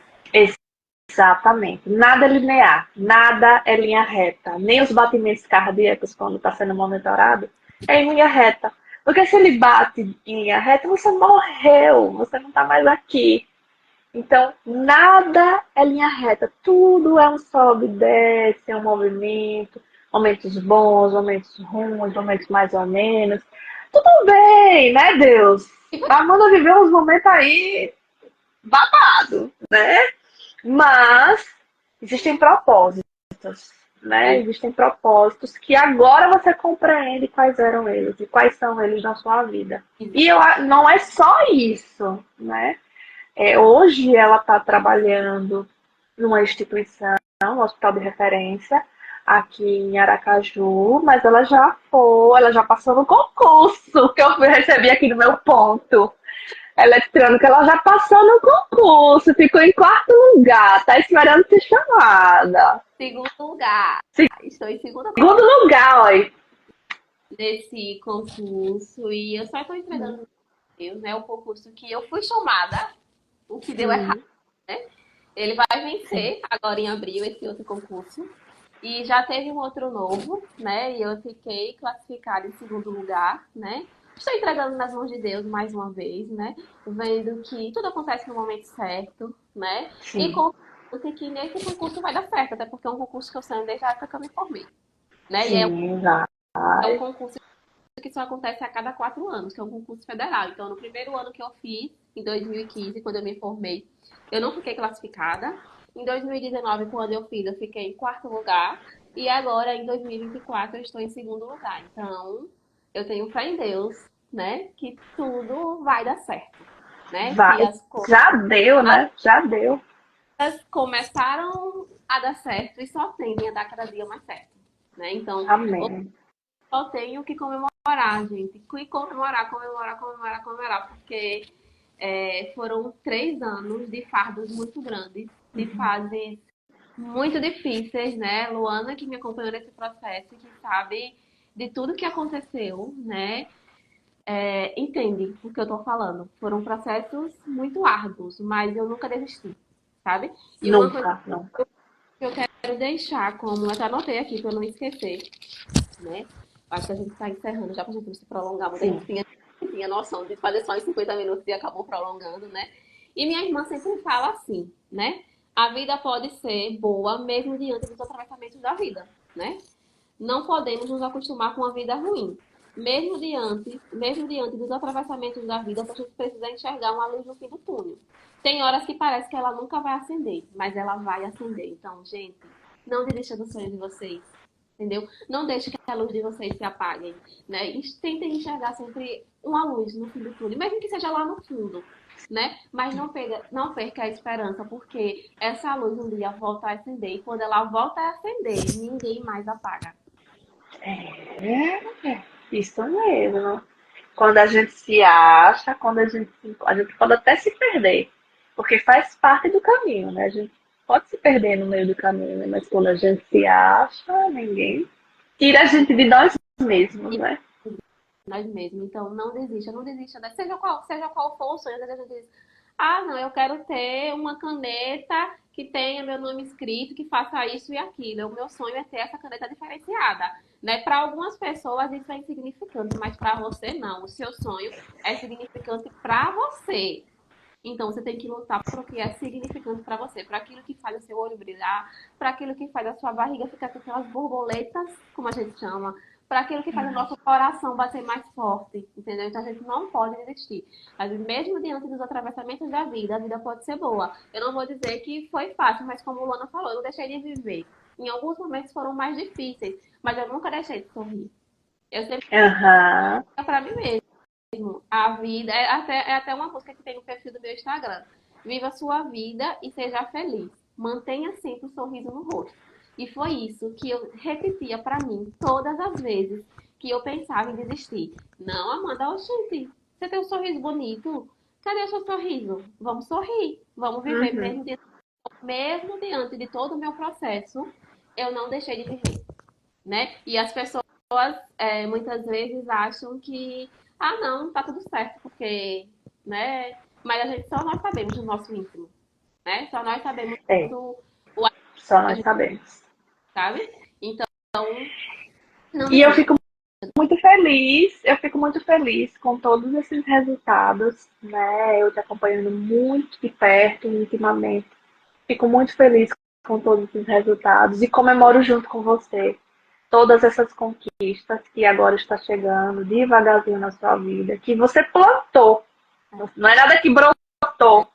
Exatamente. Nada é linear, nada é linha reta. Nem os batimentos cardíacos, quando está sendo monitorado, é em linha reta. Porque se ele bate em linha reta, você morreu, você não está mais aqui. Então, nada é linha reta. Tudo é um sobe e desce, é um movimento. Momentos bons, momentos ruins, momentos mais ou menos. Tudo bem, né, Deus? A Amanda viveu uns momentos aí babado, né? Mas existem propósitos, né? Existem propósitos que agora você compreende quais eram eles e quais são eles na sua vida. E não é só isso, né? Hoje ela está trabalhando numa instituição, um hospital de referência, aqui em Aracaju, mas ela já passou no concurso que eu recebi aqui no meu ponto. Eletrônica, ela já passou no concurso, ficou em 4º lugar, tá esperando ser chamada. 2º lugar. Estou em 2º lugar, olha. Desse concurso e eu só estou entregando Deus, né? O concurso que eu fui chamada, o que deu errado, né? Ele vai vencer agora em abril esse outro concurso. E já teve um outro novo, né? E eu fiquei classificada em 2º lugar, né? Estou entregando nas mãos de Deus mais uma vez, né? Vendo que tudo acontece no momento certo, né? Sim. E confiando que nesse concurso vai dar certo, até porque é um concurso que eu sei desde a época que eu me formei, né? Sim, e é um concurso que só acontece a cada 4 anos, que é um concurso federal. Então, no primeiro ano que eu fiz, em 2015, quando eu me formei, eu não fiquei classificada. Em 2019, quando eu fiz, eu fiquei em 4º lugar. E agora, em 2024, eu estou em 2º lugar. Então, eu tenho fé em Deus, né? Que tudo vai dar certo, né? Vai. Já deu, né? Já deu. Começaram a dar certo e só tendem a dar cada dia mais certo, né? Então, amém. só tenho que comemorar, gente. E comemorar, porque foram 3 anos de fardos muito grandes, de fases muito difíceis, né? Luana, que me acompanhou nesse processo, que sabe de tudo que aconteceu, né? Entende o que eu tô falando. Foram processos muito árduos, mas eu nunca desisti, sabe? E uma coisa Nunca, nunca. que eu quero deixar, como eu até anotei aqui para eu não esquecer, né? Acho que a gente está encerrando já para a gente não se prolongar muito. A Sim. gente tinha noção de fazer só em 50 minutos e acabou prolongando, né? E minha irmã sempre fala assim, né? A vida pode ser boa mesmo diante dos atravessamentos da vida, né? Não podemos nos acostumar com a vida ruim. Mesmo diante dos atravessamentos da vida, a gente precisa enxergar uma luz no fim do túnel. Tem horas que parece que ela nunca vai acender, mas ela vai acender. Então, gente, não desista do sonho de vocês, entendeu? Não deixe que a luz de vocês se apague, né? E tentem enxergar sempre uma luz no fim do túnel, mesmo que seja lá no fundo, né? Mas não perca a esperança, porque essa luz um dia volta a acender e quando ela volta a acender, ninguém mais apaga. É, isso mesmo. Quando a gente se acha, a gente pode até se perder, porque faz parte do caminho, né? A gente pode se perder no meio do caminho, né? Mas quando a gente se acha, ninguém tira a gente de nós mesmos, né? Nós mesmos. Então, não desista, né? Seja qual for o sonho, às vezes a gente diz, ah, não, eu quero ter uma caneta que tenha meu nome escrito, que faça isso e aquilo. O meu sonho é ter essa caneta diferenciada, né? Para algumas pessoas isso é insignificante, mas para você não. O seu sonho é significante para você. Então, você tem que lutar para o que é significante para você, para aquilo que faz o seu olho brilhar, para aquilo que faz a sua barriga ficar com aquelas borboletas, como a gente chama, para aquilo que faz o nosso coração bater mais forte, entendeu? Então, a gente não pode desistir. Mas mesmo diante dos atravessamentos da vida, a vida pode ser boa. Eu não vou dizer que foi fácil, mas como o Luana falou, eu não deixei de viver. Em alguns momentos foram mais difíceis, mas eu nunca deixei de sorrir. Eu sempre Aham. para mim mesma. A vida é até uma música que tem no perfil do meu Instagram. Viva a sua vida e seja feliz. Mantenha sempre um sorriso no rosto. E foi isso que eu repetia para mim todas as vezes que eu pensava em desistir. Não, Amanda, oxente, você tem um sorriso bonito. Cadê o seu sorriso? Vamos sorrir, vamos viver Uhum. mesmo diante de todo o meu processo. Eu não deixei de viver, né? E as pessoas muitas vezes acham que, ah, não, tá tudo certo, porque, né? Mas a gente, só nós sabemos o nosso íntimo, né? Só nós sabemos É, o só que a nós gente sabemos. sabe. Então, não E desista. eu fico muito feliz com todos esses resultados, né? Eu te acompanhando muito de perto, intimamente. Fico muito feliz com todos esses resultados e comemoro junto com você todas essas conquistas que agora está chegando devagarzinho na sua vida, que você plantou. Não é nada que brotou,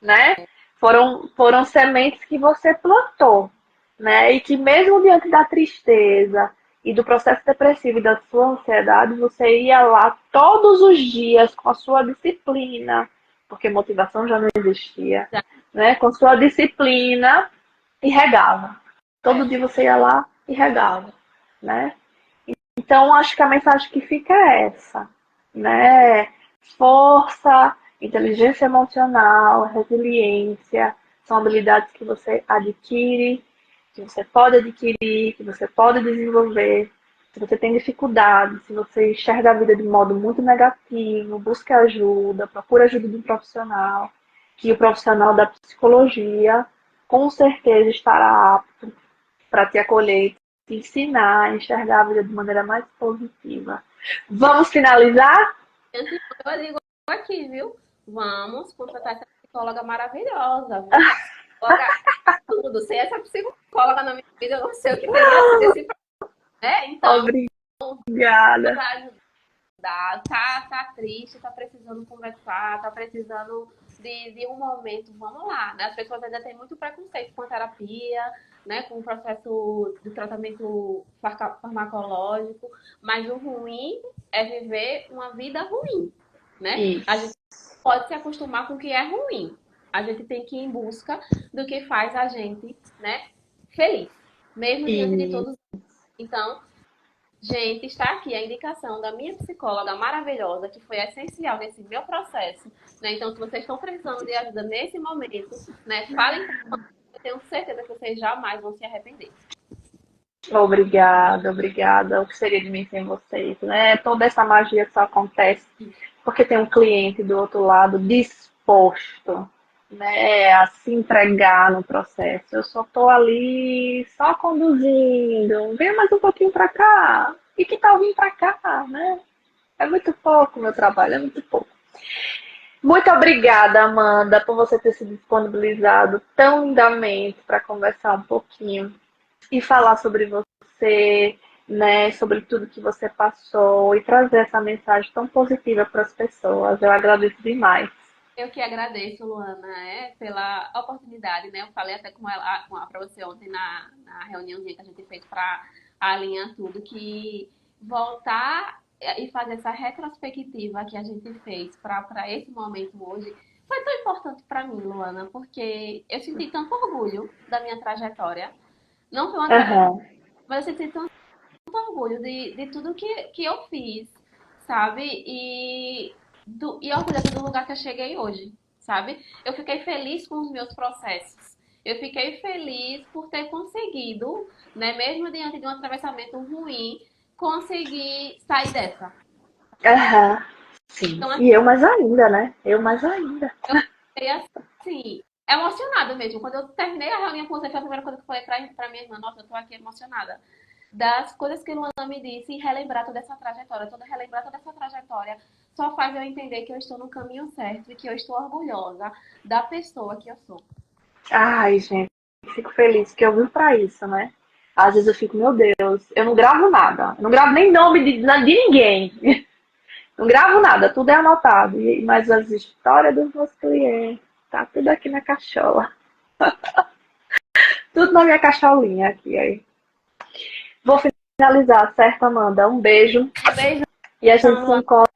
né? Foram sementes que você plantou, né? E que mesmo diante da tristeza e do processo depressivo e da sua ansiedade, você ia lá todos os dias com a sua disciplina, porque motivação já não existia, né? Com sua disciplina e regava. Todo dia você ia lá e regava, né? Então, acho que a mensagem que fica é essa, né? Força, inteligência emocional, resiliência, são habilidades que você adquire, que você pode adquirir, que você pode desenvolver. Se você tem dificuldade, se você enxerga a vida de modo muito negativo, busque ajuda, procure ajuda de um profissional, que o profissional da psicologia com certeza estará apto para te acolher, te ensinar a enxergar a vida de maneira mais positiva. Vamos finalizar? Eu digo aqui, viu? Vamos contratar essa psicóloga maravilhosa, viu? Essa psicóloga tudo. Sem essa psicóloga na minha vida, eu não sei o que teria sido esse problema, né? Então, Obrigada. para ajudar, tá triste, tá precisando conversar, tá precisando de um momento, vamos lá, né? As pessoas ainda têm muito preconceito com a terapia, né? Com o processo de tratamento farmacológico, mas o ruim é viver uma vida ruim, né? A gente Isso. pode se acostumar com o que é ruim. A gente tem que ir em busca do que faz a gente, né, feliz, mesmo diante de E todos. Então, Gente, está aqui a indicação da minha psicóloga maravilhosa, que foi essencial nesse meu processo, né? Então, se vocês estão precisando de ajuda nesse momento, né, falem com ela, eu tenho certeza que vocês jamais vão se arrepender. Obrigada, obrigada. O que seria de mim sem vocês, né? Toda essa magia só acontece porque tem um cliente do outro lado disposto, né, a se entregar no processo. Eu só tô ali só conduzindo. Vem mais um pouquinho para cá. E que tal vir para cá, né? É muito pouco meu trabalho, é muito pouco. Muito obrigada, Amanda, por você ter se disponibilizado tão lindamente para conversar um pouquinho e falar sobre você, né, sobre tudo que você passou e trazer essa mensagem tão positiva para as pessoas. Eu agradeço demais. Eu que agradeço, Luana, pela oportunidade, né? Eu falei até para você ontem na reuniãozinha que a gente fez para alinhar tudo, que voltar e fazer essa retrospectiva que a gente fez para esse momento hoje foi tão importante para mim, Luana, porque eu senti tanto orgulho da minha trajetória. Não foi uma trajetória, Aham. mas eu senti tanto orgulho de tudo que eu fiz, sabe? E orgulhosa do lugar que eu cheguei hoje, sabe? Eu fiquei feliz com os meus processos. Eu fiquei feliz por ter conseguido, né, mesmo diante de um atravessamento ruim, conseguir sair dessa. Aham. Sim. Então, E eu mais ainda, né? Eu mais ainda. fiquei assim, emocionada mesmo. Quando eu terminei a reunião com você, foi a primeira coisa que eu falei pra minha irmã, nossa, eu tô aqui emocionada. Das coisas que Luana me disse e relembrar toda essa trajetória. Relembrar toda essa trajetória só faz eu entender que eu estou no caminho certo e que eu estou orgulhosa da pessoa que eu sou. Ai, gente, fico feliz que eu vim pra isso, né? Às vezes eu fico, meu Deus, eu não gravo nada. Eu não gravo nem nome de ninguém. Não gravo nada, tudo é anotado. Mas as histórias dos meus clientes, tá tudo aqui na cachola. Tudo na minha cacholinha aqui. Aí. Vou finalizar, certo, Amanda? Um beijo. Um beijo, E a gente se Luana. encontra